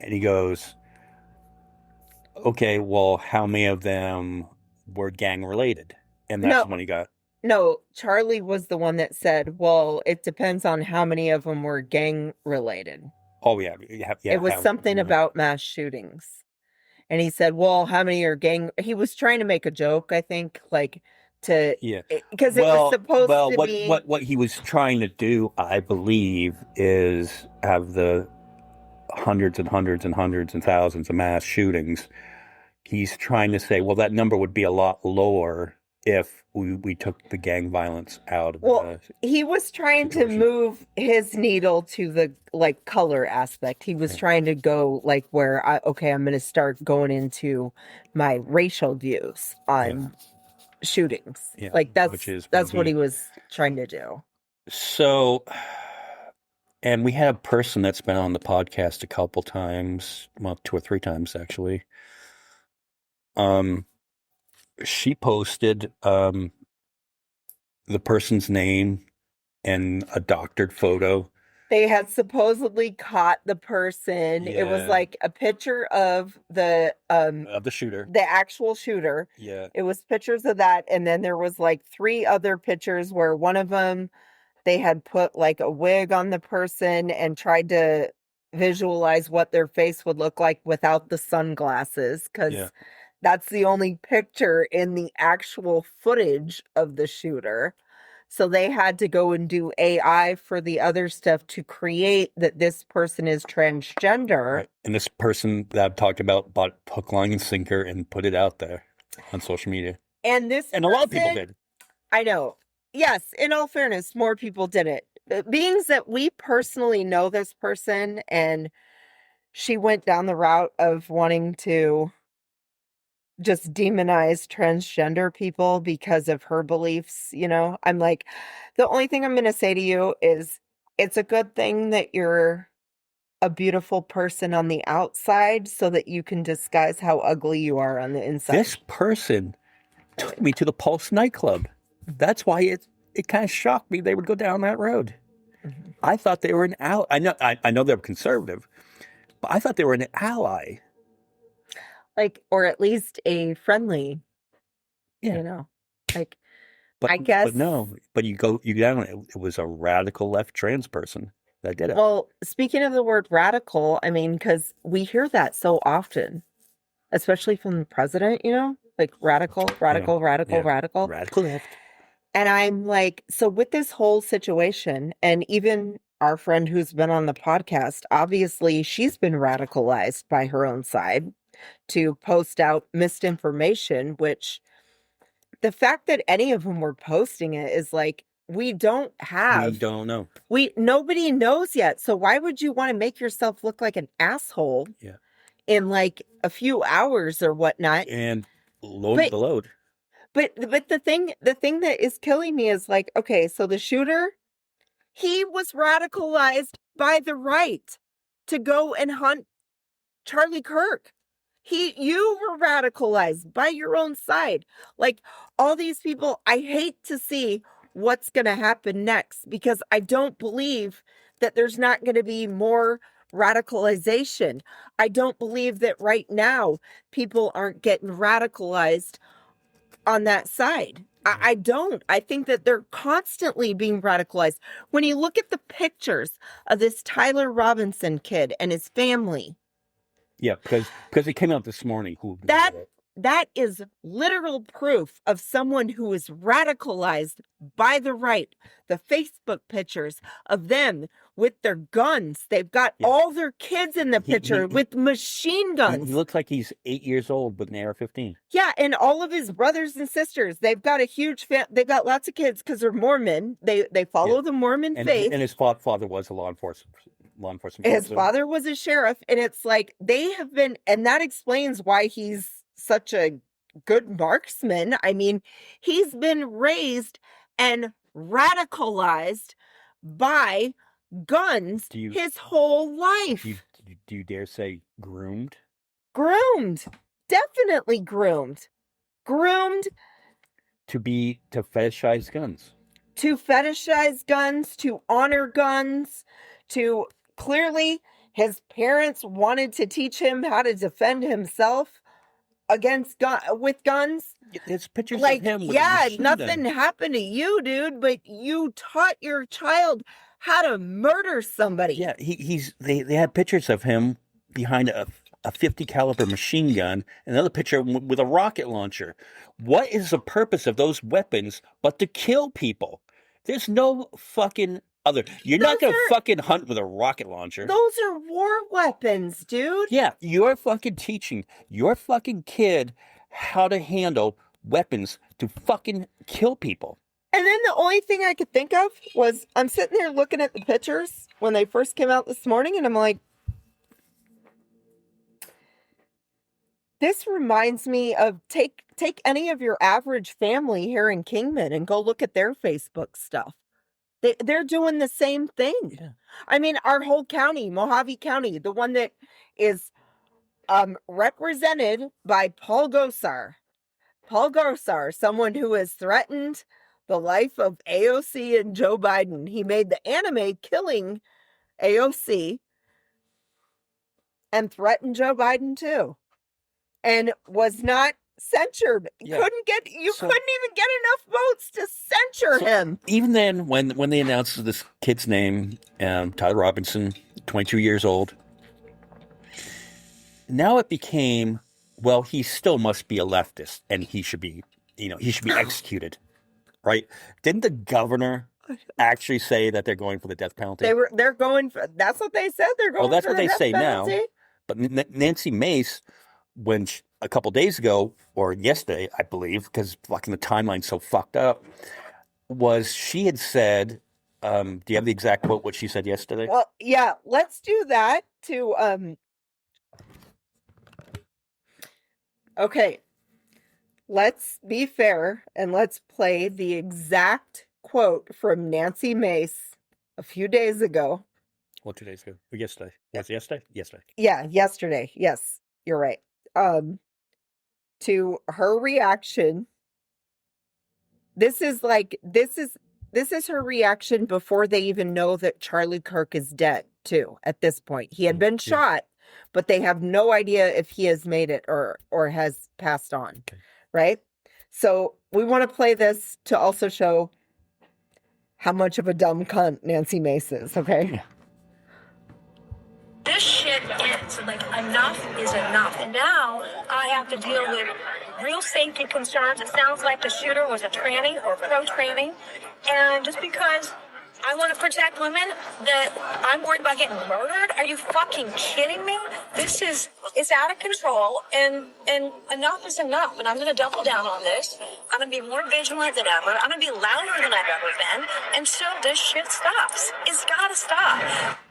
And he goes, okay, well, how many of them were gang related? And that's when he got. No, Charlie was the one that said, well, it depends on how many of them were gang related. Oh, yeah. It was something about mass shootings. And he said, well, how many are gang? He was trying to make a joke, I think, like to, because it was supposed to be. What he was trying to do, I believe, is have the hundreds and hundreds and hundreds and thousands of mass shootings. He's trying to say, well, that number would be a lot lower if we took the gang violence out of he was trying to move his needle to the like color aspect. He was trying to go like where I'm going to start going into my racial views on shootings. Yeah, like that's what he was trying to do. So, and we had a person that's been on the podcast a couple times, well, 2 or 3 times actually. She posted the person's name and a doctored photo. They had supposedly caught the person. Yeah. It was like a picture of the shooter, the actual shooter. Yeah. It was pictures of that. And then there was like 3 other pictures where one of them, they had put like a wig on the person and tried to visualize what their face would look like without the sunglasses. Because that's the only picture in the actual footage of the shooter. So they had to go and do AI for the other stuff to create that this person is transgender. Right. And this person that I've talked about bought hook, line, and sinker and put it out there on social media. And a lot of people did. I know. Yes, in all fairness, more people did it. Being that we personally know this person and she went down the route of wanting to just demonize transgender people because of her beliefs, I'm like, the only thing I'm going to say to you is it's a good thing that you're a beautiful person on the outside so that you can disguise how ugly you are on the inside. This person took me to the Pulse nightclub. That's why it kind of shocked me they would go down that road. Mm-hmm. I thought they were an ally. I know they're conservative, but I thought they were an ally. Like, or at least a friendly, like, I guess. But no, but you go down, it was a radical left trans person that did it. Well, speaking of the word radical, I mean, because we hear that so often, especially from the president, like radical Radical left. And I'm like, so with this whole situation, and even our friend who's been on the podcast, obviously she's been radicalized by her own side to post out misinformation, which the fact that any of them were posting it is like, we don't know. Nobody knows yet. So why would you want to make yourself look like an asshole in like a few hours or whatnot? And load the load. But the thing that is killing me is like, okay, so the shooter, he was radicalized by the right to go and hunt Charlie Kirk. You were radicalized by your own side. Like all these people, I hate to see what's going to happen next because I don't believe that there's not going to be more radicalization. I don't believe that right now people aren't getting radicalized on that side. I don't. I think that they're constantly being radicalized. When you look at the pictures of this Tyler Robinson kid and his family. Yeah, because it came out this morning. That is literal proof of someone who is radicalized by the right. The Facebook pictures of them with their guns. They've got all their kids in the picture with machine guns. He looks like he's 8 years old with an AR-15. Yeah, and all of his brothers and sisters. They've got a huge they've got lots of kids because they're Mormon. They follow the Mormon faith. And his father was a law enforcement His father was a sheriff, and it's like they have been, and that explains why he's such a good marksman. I mean, he's been raised and radicalized by guns his whole life. Do you dare say Groomed. Groomed. Definitely groomed. Groomed To fetishize guns. to fetishize guns, to honor guns, to clearly his parents wanted to teach him how to defend himself against with guns. There's pictures Like, of him with a yeah, machine nothing gun. happened to you, dude, but you taught your child how to murder somebody. Yeah, they had pictures of him behind a 50 caliber machine gun, another picture with a rocket launcher. What is the purpose of those weapons but to kill people? There's no fucking other. You're not Those gonna are- fucking hunt with a rocket launcher. Those are war weapons, dude. Yeah, you're fucking teaching your fucking kid how to handle weapons to fucking kill people. And then the only thing I could think of was I'm sitting there looking at the pictures when they first came out this morning, and I'm like, this reminds me of take any of your average family here in Kingman and go look at their Facebook stuff. They're doing the same thing. Yeah. I mean, our whole county, Mojave County, the one that is represented by Paul Gosar. Paul Gosar, someone who has threatened the life of AOC and Joe Biden. He made the anime killing AOC and threatened Joe Biden too. And was not censured. Yeah. Couldn't even get enough votes to censure him. Even then, when they announced this kid's name, Tyler Robinson, 22 years old, now it became, well, he still must be a leftist, and he should be executed, right? Didn't the governor actually say that they're going for the death penalty? They're going for, that's what they said. They're going. Well, that's for what the they death say penalty. now. But Nancy Mace, a couple days ago, or yesterday, I believe, because fucking the timeline's so fucked up, she had said, do you have the exact quote, what she said yesterday? Well, yeah, let's do that to, okay, let's be fair and let's play the exact quote from Nancy Mace a few days ago. Well, 2 days ago. Or yesterday. Was it yesterday? Yesterday. Yeah, yesterday. Yes, you're right. To her reaction. This is her reaction before they even know that Charlie Kirk is dead, too, at this point. He had been shot, but they have no idea if he has made it or has passed on. Okay. Right? So we want to play this to also show how much of a dumb cunt Nancy Mace is, okay? Yeah. This shit ends. Like, enough is enough. And now I have to deal with real safety concerns. It sounds like the shooter was a tranny or pro-tranny. And just because I want to protect women, that I'm worried about getting murdered? Are you fucking kidding me? It's out of control, and enough is enough. And I'm going to double down on this. I'm going to be more vigilant than ever. I'm going to be louder than I've ever been until this shit stops. It's got to stop.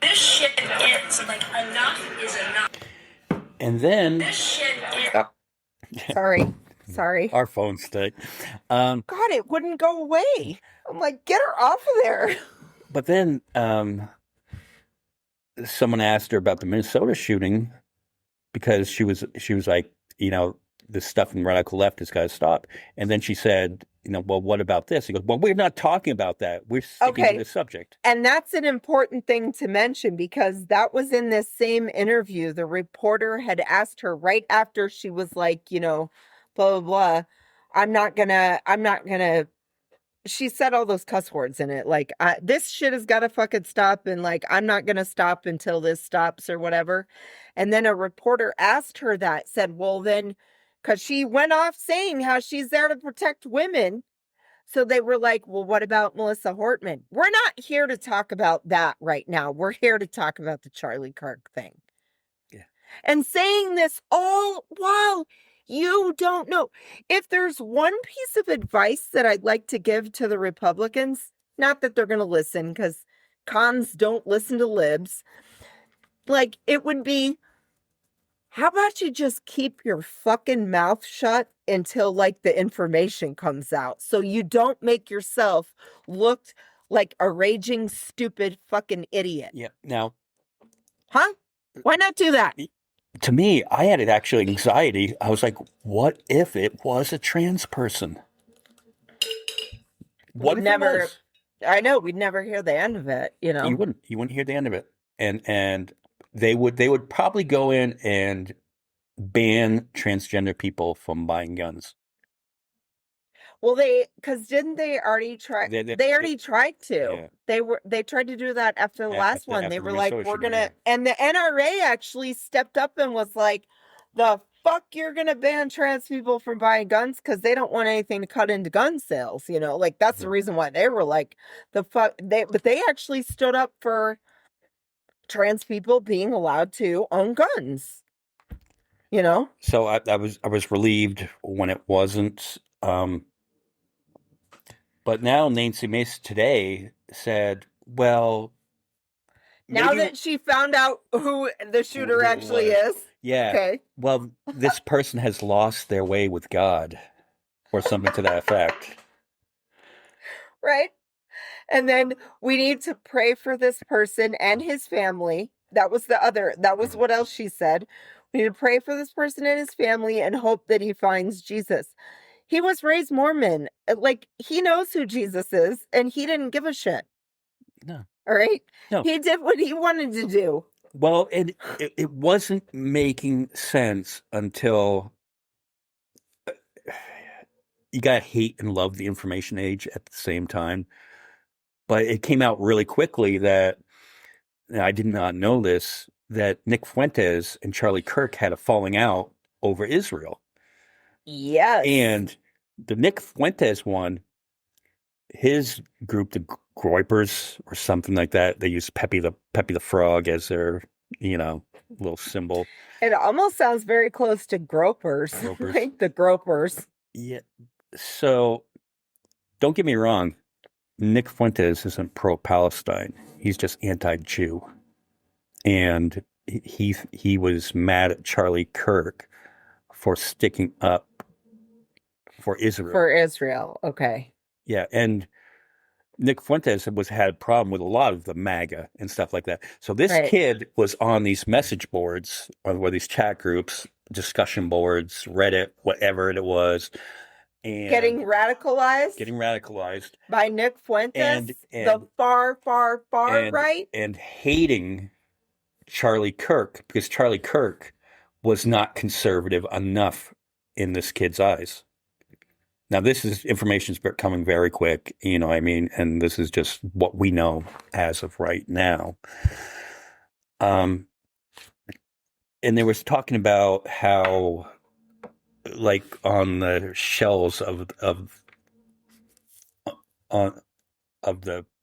This shit ends. Like, enough is enough. And then... This shit ends. Oh. Sorry. Our phone's stuck. God, it wouldn't go away. I'm like, get her off of there. But then someone asked her about the Minnesota shooting because she was like, this stuff in radical left has got to stop. And then she said, well, what about this? He goes, well, we're not talking about that. We're sticking to the subject. And that's an important thing to mention because that was in this same interview. The reporter had asked her right after she was like, blah, blah, blah. I'm not gonna, she said all those cuss words in it. Like, this shit has got to fucking stop. And like, I'm not going to stop until this stops or whatever. And then a reporter asked her that, said, well, then, because she went off saying how she's there to protect women. So they were like, well, what about Melissa Hortman? We're not here to talk about that right now. We're here to talk about the Charlie Kirk thing. Yeah. And saying this all while you don't know. If there's one piece of advice that I'd like to give to the Republicans, not that they're going to listen because cons don't listen to libs, like it would be, how about you just keep your fucking mouth shut until like the information comes out so you don't make yourself look like a raging, stupid fucking idiot. Yeah. Now. Huh? Why not do that? to me, I had actually anxiety. I was like, what if it was a trans person? What We'd if it never, was? I know, we'd never hear the end of it, you know? You wouldn't hear the end of it. And they would probably go in and ban transgender people from buying guns. Well, because didn't they already try? They already tried to. Yeah, They tried to do that after the last one. They after the were like, Minnesota we're shooting, gonna, yeah. and the NRA actually stepped up and was like, the fuck you're gonna ban trans people from buying guns because they don't want anything to cut into gun sales, you know? Like that's the reason why they were like, the fuck but they actually stood up for trans people being allowed to own guns, you know? So I was relieved when it wasn't. But now Nancy Mace today said, well, Now maybe that she found out who the shooter actually is. yeah. Okay. Well, this person has lost their way with God, or something to that effect. Right. And then we need to pray for this person and his family. That was what else she said. We need to pray for this person and his family and hope that he finds Jesus. He was raised Mormon. Like, he knows who Jesus is, and he didn't give a shit. No. All right? No. He did what he wanted to do. Well, it wasn't making sense until you got to hate and love the information age at the same time. But it came out really quickly that, and I did not know this, that Nick Fuentes and Charlie Kirk had a falling out over Israel. Yes. And the Nick Fuentes one, his group, the Groypers or something like that, they use Peppy the Frog as their, little symbol. It almost sounds very close to gropers. Like the gropers. Yeah. So don't get me wrong. Nick Fuentes isn't pro-Palestine. He's just anti-Jew. And he was mad at Charlie Kirk for sticking up for Israel. For Israel, okay. Yeah, and Nick Fuentes had a problem with a lot of the MAGA and stuff like that. So this kid was on these message boards, or these chat groups, discussion boards, Reddit, whatever it was. And getting radicalized by Nick Fuentes, and the far right, and hating Charlie Kirk because Charlie Kirk was not conservative enough in this kid's eyes. Now, this is information's coming very quick, I mean, and this is just what we know as of right now. And they was talking about how, like, on the shells of the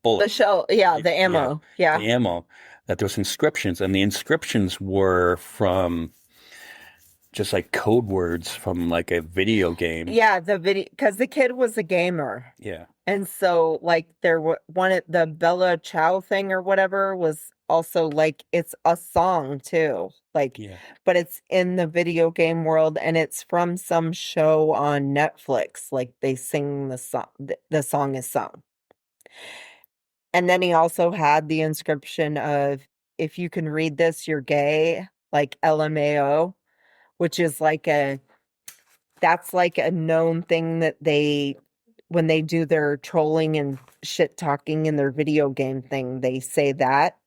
bullets. The shell, the ammo. Yeah. The ammo, that there was inscriptions, and the inscriptions were from just like code words from like a video game. Yeah, because the kid was a gamer. Yeah. And so like the Bella Ciao thing or whatever was also like, it's a song too. Like, but it's in the video game world and it's from some show on Netflix. Like they sing the song is sung. And then he also had the inscription of, if you can read this, you're gay, like LMAO, which is that's like a known thing that when they do their trolling and shit talking in their video game thing, they say that.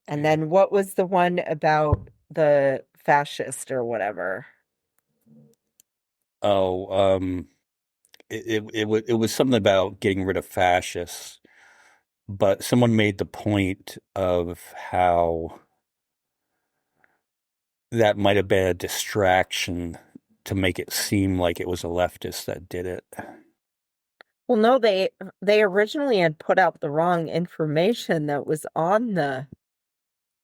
And then what was the one about the fascist or whatever? Oh, it was something about getting rid of fascists, but someone made the point of how that might have been a distraction to make it seem like it was a leftist that did it. Well, no, they originally had put out the wrong information that was on the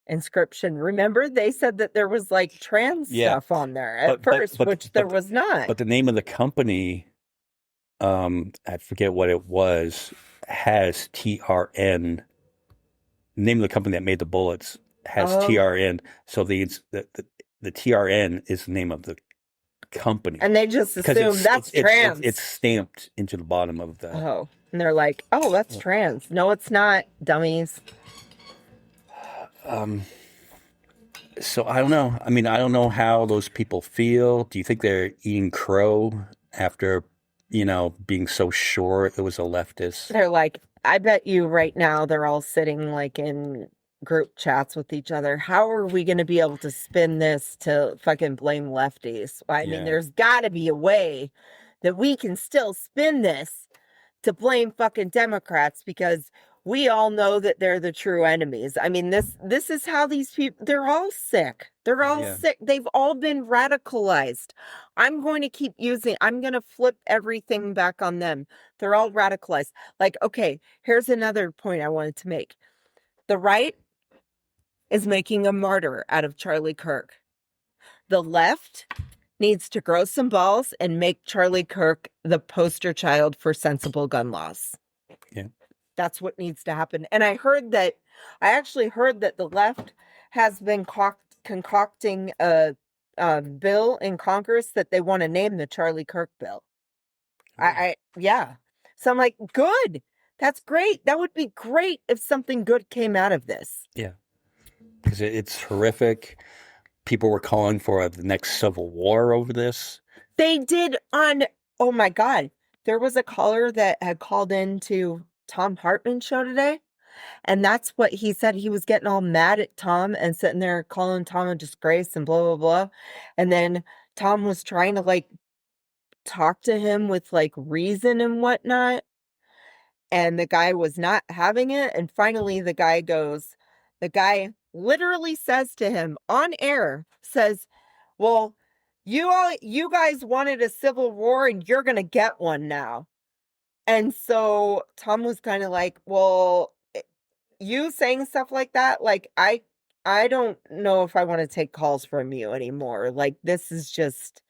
inscription. Remember, they said that there was like trans stuff on there at first, which there was not. But the name of the company, I forget what it was, has TRN. The name of the company that made the bullets has TRN. So the TRN is the name of the company. And they just assume that's trans. It's stamped into the bottom of the... Oh, and they're like, oh, that's trans. No, it's not, dummies. So I don't know. I mean, I don't know how those people feel. Do you think they're eating crow after, being so sure it was a leftist? They're like, I bet you right now they're all sitting like in group chats with each other. How are we going to be able to spin this to fucking blame lefties? I mean, Yeah. there's got to be a way that we can still spin this to blame fucking Democrats because we all know that they're the true enemies. I mean, this is how these people, they're all sick. They're all Yeah. sick. They've all been radicalized. I'm going to flip everything back on them. They're all radicalized. Like, okay, here's another point I wanted to make. The right is making a martyr out of Charlie Kirk. The left needs to grow some balls and make Charlie Kirk the poster child for sensible gun laws. Yeah. That's what needs to happen. And I actually heard that the left has been concocting a bill in Congress that they want to name the Charlie Kirk bill. Yeah. So I'm like, good. That's great. That would be great if something good came out of this. Yeah. Because it's horrific. People were calling for the next civil war over this. They did oh my God. There was a caller that had called into Tom Hartman's show today. And that's what he said. He was getting all mad at Tom and sitting there calling Tom a disgrace and blah, blah, blah. And then Tom was trying to like talk to him with like reason and whatnot. And the guy was not having it. And finally, the guy literally says to him on air, says, well, you guys wanted a civil war and you're going to get one now. And so Tom was kind of like, well, you saying stuff like that, like I don't know if I want to take calls from you anymore. Like this is just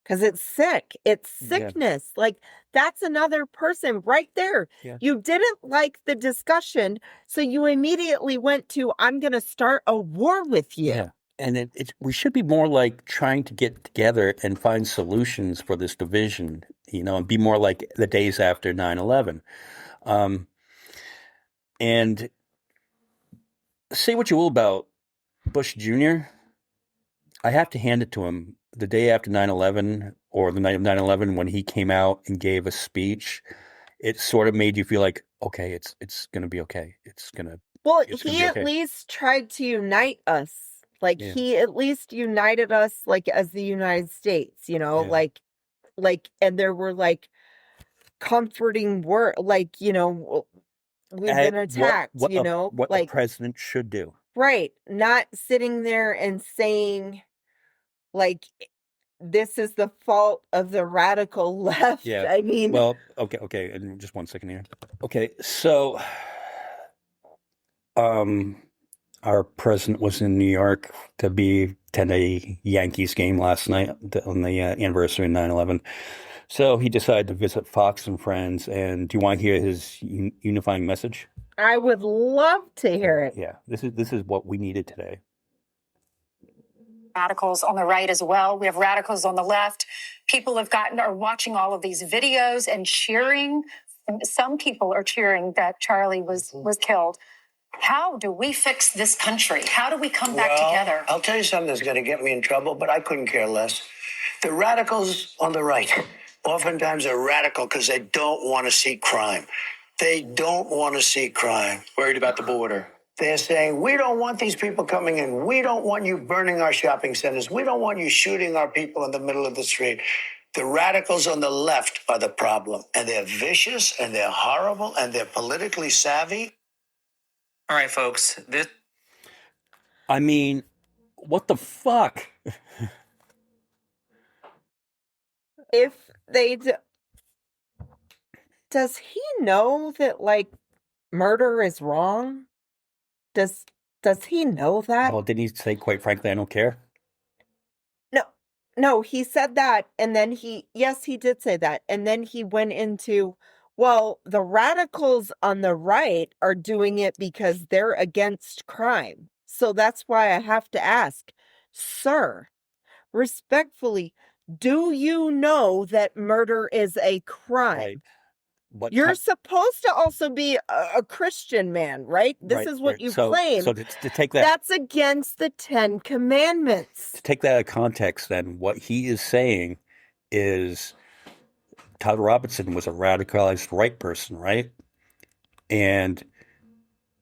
because it's sick. It's sickness. Yeah. Like that's another person right there. Yeah. You didn't like the discussion, so you immediately went to I'm going to start a war with you. Yeah. And we should be more like trying to get together and find solutions for this division, and be more like the days after 9/11. And say what you will about Bush Jr., I have to hand it to him. The day after 9/11 or the night of 9/11 when he came out and gave a speech, it sort of made you feel like, okay, it's going to be okay. Well, he at least tried to unite us. Like he at least united us like as the United States, like and there were like comforting word like, we've been attacked, what like a president should do. Right. Not sitting there and saying like this is the fault of the radical left. Yeah. I mean, well, okay, and just 1 second here. Okay, so our president was in New York to attend a Yankees game last night on the anniversary of 9/11. So he decided to visit Fox and Friends. And do you want to hear his unifying message? I would love to hear it. Yeah, this is what we needed today. Radicals on the right as well. We have radicals on the left. People are watching all of these videos and cheering. Some people are cheering that Charlie was killed. How do we fix this country? How do we come back together? I'll tell you something that's going to get me in trouble, but I couldn't care less. The radicals on the right oftentimes are radical because they don't want to see crime. They don't want to see crime. Worried about the border. They're saying, we don't want these people coming in. We don't want you burning our shopping centers. We don't want you shooting our people in the middle of the street. The radicals on the left are the problem. And they're vicious, and they're horrible, and they're politically savvy. All right, folks. I mean, what the fuck? If they does he know that like murder is wrong? Does he know that? Well, didn't he say, quite frankly, I don't care? No, he said that. And then he did say that. And then he went into, well, the radicals on the right are doing it because they're against crime. So that's why I have to ask, sir, respectfully, do you know that murder is a crime? Right. what You're type, supposed to also be a Christian man, right? This right, is what right. you So claim. to take that That's against the 10 Commandments. to take that out of context, then what he is saying is Todd Robinson was a radicalized right person, right? And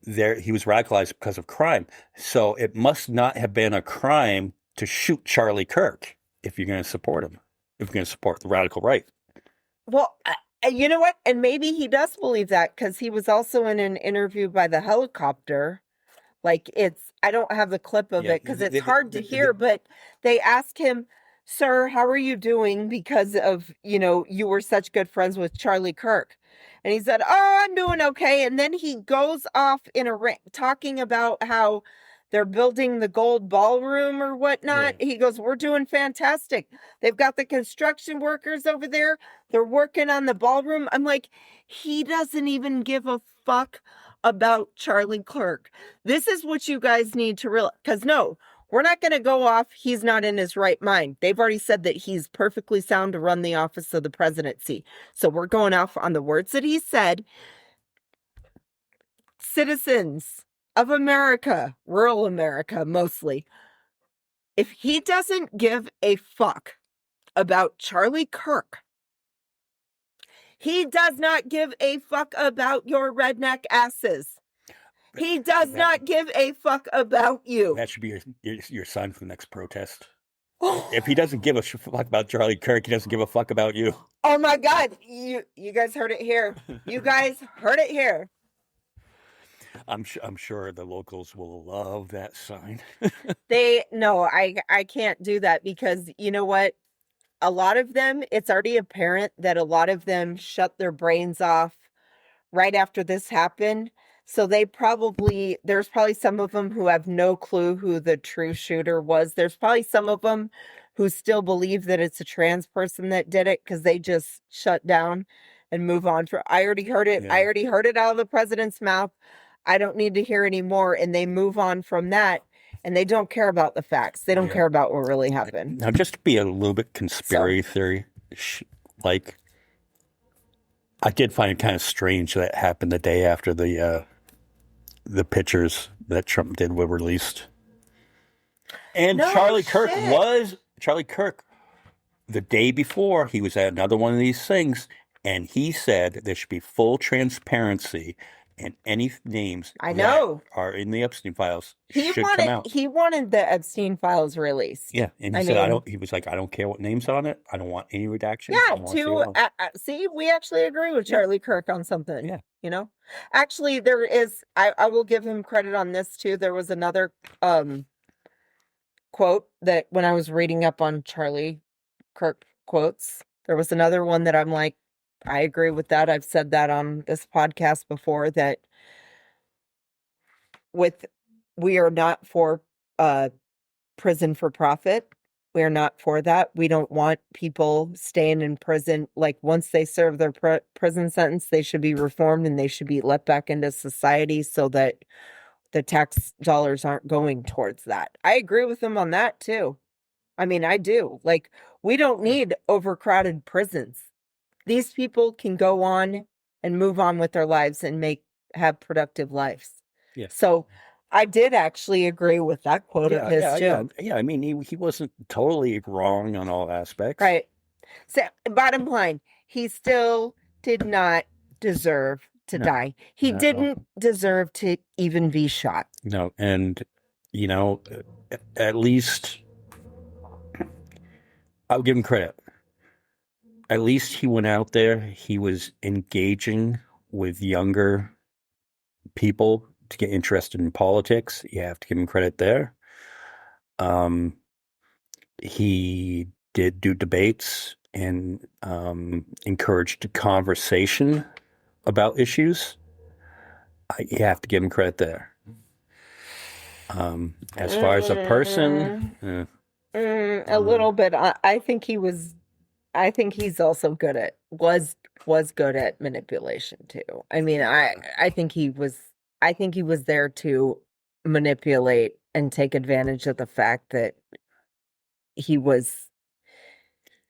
there he was radicalized because of crime. So it must not have been a crime to shoot Charlie Kirk if you're going to support him, if you're going to support the radical right. Well, you know what? And maybe he does believe that because he was also in an interview by the helicopter. Like I don't have the clip of Yeah, it because it's hard to hear, but they asked him, "Sir, how are you doing? Because of, you were such good friends with Charlie Kirk." And he said, "Oh, I'm doing okay." And then he goes off in a rant talking about how they're building the gold ballroom or whatnot. Yeah. He goes, "We're doing fantastic. They've got the construction workers over there. They're working on the ballroom." I'm like, he doesn't even give a fuck about Charlie Kirk. This is what you guys need to realize. Because no, we're not going to go off. He's not in his right mind. They've already said that he's perfectly sound to run the office of the presidency. So we're going off on the words that he said. Citizens of America, rural America mostly, if he doesn't give a fuck about Charlie Kirk, he does not give a fuck about your redneck asses. He does not give a fuck about you. That should be your sign for the next protest. If he doesn't give a fuck about Charlie Kirk, he doesn't give a fuck about you. Oh my God. You guys heard it here. You guys heard it here. I'm sure the locals will love that sign. I can't do that because you know what? A lot of them, it's already apparent that a lot of them shut their brains off right after this happened. So there's probably some of them who have no clue who the true shooter was. There's probably some of them who still believe that it's a trans person that did it because they just shut down and move on. I already heard it. Yeah. I already heard it out of the president's mouth. I don't need to hear any more. And they move on from that. And they don't care about the facts. They don't care about what really happened. Now, just to be a little bit conspiracy theory, like, I did find it kind of strange that happened the day after the pictures that Trump did were released. And No Charlie shit. Kirk, the day before, he was at another one of these things, and he said there should be full transparency and any names that are in the Epstein files should come out. He wanted the Epstein files released. Yeah, and he said, he was like, I don't care what name's on it. I don't want any redactions. Yeah, see, we actually agree with Charlie Kirk on something. Yeah. Actually, there is, I will give him credit on this too. There was another quote that when I was reading up on Charlie Kirk quotes, there was another one that I'm like, I agree with that. I've said that on this podcast before that we are not for prison for profit. We are not for that. We don't want people staying in prison. Like once they serve their prison sentence, they should be reformed and they should be let back into society so that the tax dollars aren't going towards that. I agree with him on that too. I mean, I do. Like, we don't need overcrowded prisons. These people can go on and move on with their lives and have productive lives. Yeah. So I did actually agree with that quote of his too. Yeah, I mean, he wasn't totally wrong on all aspects. Right. So bottom line, he still did not deserve to die. He didn't deserve to even be shot. No, and at least I'll give him credit. At least he went out there. He was engaging with younger people to get interested in politics. You have to give him credit there. He did do debates and encouraged conversation about issues. You have to give him credit there. As far as a person, a little bit. I think he's also good at was good at manipulation too. I mean, I think he was there to manipulate and take advantage of the fact that he was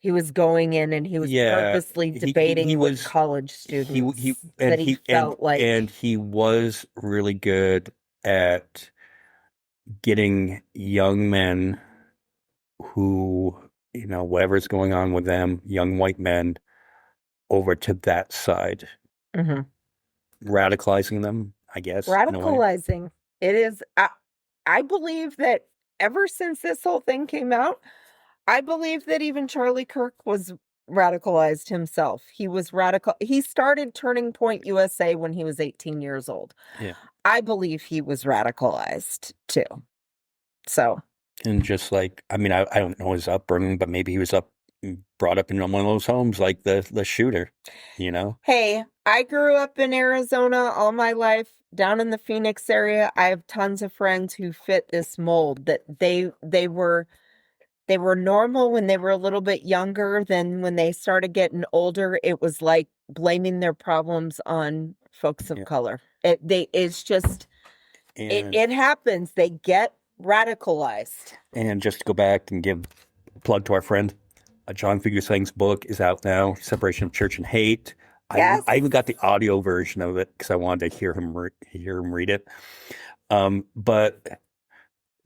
He was going in and he was Yeah, purposely he debating with was college he students he that he felt like. and he was really good at getting young men who, whatever's going on with them, young white men, over to that side, Mhm. radicalizing them, I guess, in a way. Radicalizing. It is. I believe that ever since this whole thing came out, I believe that even Charlie Kirk was radicalized himself. He was radical. He started Turning Point USA when he was 18 years old. Yeah. I believe he was radicalized too. So, And just like, I mean, I don't know his upbringing, but maybe he was brought up in one of those homes like the shooter, hey, I grew up in Arizona all my life, down in the Phoenix area. I have tons of friends who fit this mold, that they were normal when they were a little bit younger. Then when they started getting older, it was like blaming their problems on folks of Yeah. color. It's just, And it happens. They get radicalized. and just to go back and give a plug to our friend, John Fugelsang's book is out now, Separation of Church and Hate. Yes. I even got the audio version of it because I wanted to hear him read it. But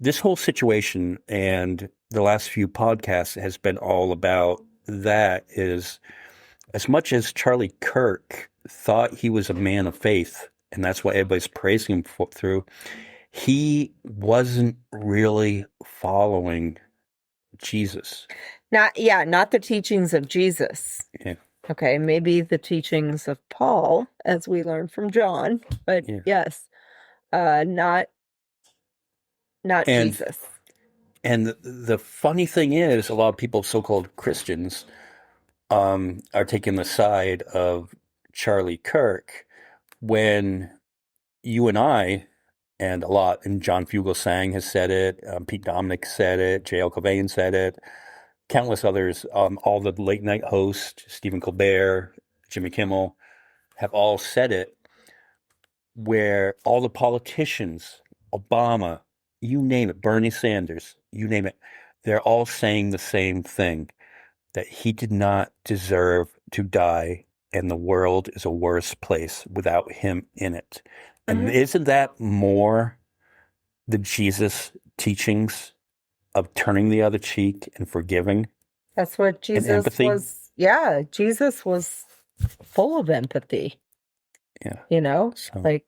this whole situation and the last few podcasts has been all about that. Is as much as Charlie Kirk thought he was a man of faith, and that's why everybody's praising him through, he wasn't really following Jesus. Not the teachings of Jesus. Yeah. Okay, maybe the teachings of Paul, as we learned from John, but Yeah. yes, not And- Jesus. And the funny thing is, a lot of people, so-called Christians, are taking the side of Charlie Kirk when you and I, and John Fugelsang has said it, Pete Dominic said it, J.L. Cobain said it, countless others, all the late night hosts, Stephen Colbert, Jimmy Kimmel, have all said it, where all the politicians, Obama, you name it, Bernie Sanders, you name it, they're all saying the same thing, that he did not deserve to die and the world is a worse place without him in it. And isn't that more the Jesus teachings of turning the other cheek and forgiving? That's what Jesus empathy? was. Yeah, Jesus was full of empathy. Yeah. So, Like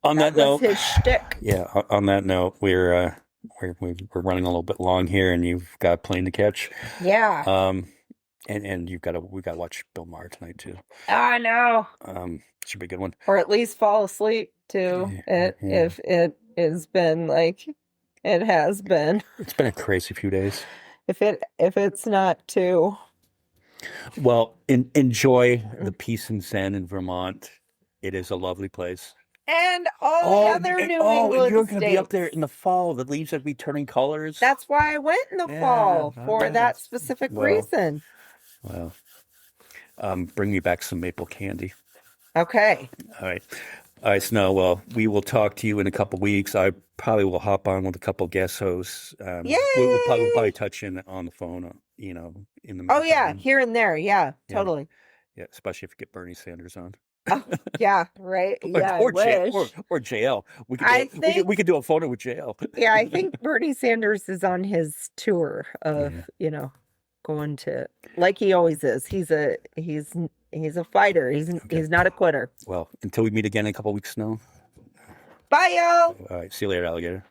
on that was note, his shtick. yeah. On that note, we're running a little bit long here, and you've got a plane to catch. Yeah. And we got to watch Bill Maher tonight too. I know. Should be a good one. Or at least fall asleep to it if it has been like it has been. It's been a crazy few days. If it's not too. Well, enjoy the peace and zen in Vermont. It is a lovely place. And all the other New England you're going to be up states. there in the fall. The leaves would be turning colors. That's why I went in the fall, Yeah, for okay. that specific Well, reason. Well, bring me back some maple candy. Okay. All right, Snow. Well, we will talk to you in a couple weeks. I probably will hop on with a couple guest hosts. Yay! We'll probably touch in on the phone, in the Oh yeah, meantime. here and there. Yeah, Yeah. totally. Yeah, especially if you get Bernie Sanders on. Oh, yeah, right. Yeah, or I wish. or JL. We could I do, think- we could do a photo with JL. Yeah, I think Bernie Sanders is on his tour of, going to, like he always is. He's a fighter. He's not a quitter. Well, until we meet again in a couple weeks, Snow. Bye, y'all. All right, see you later, alligator.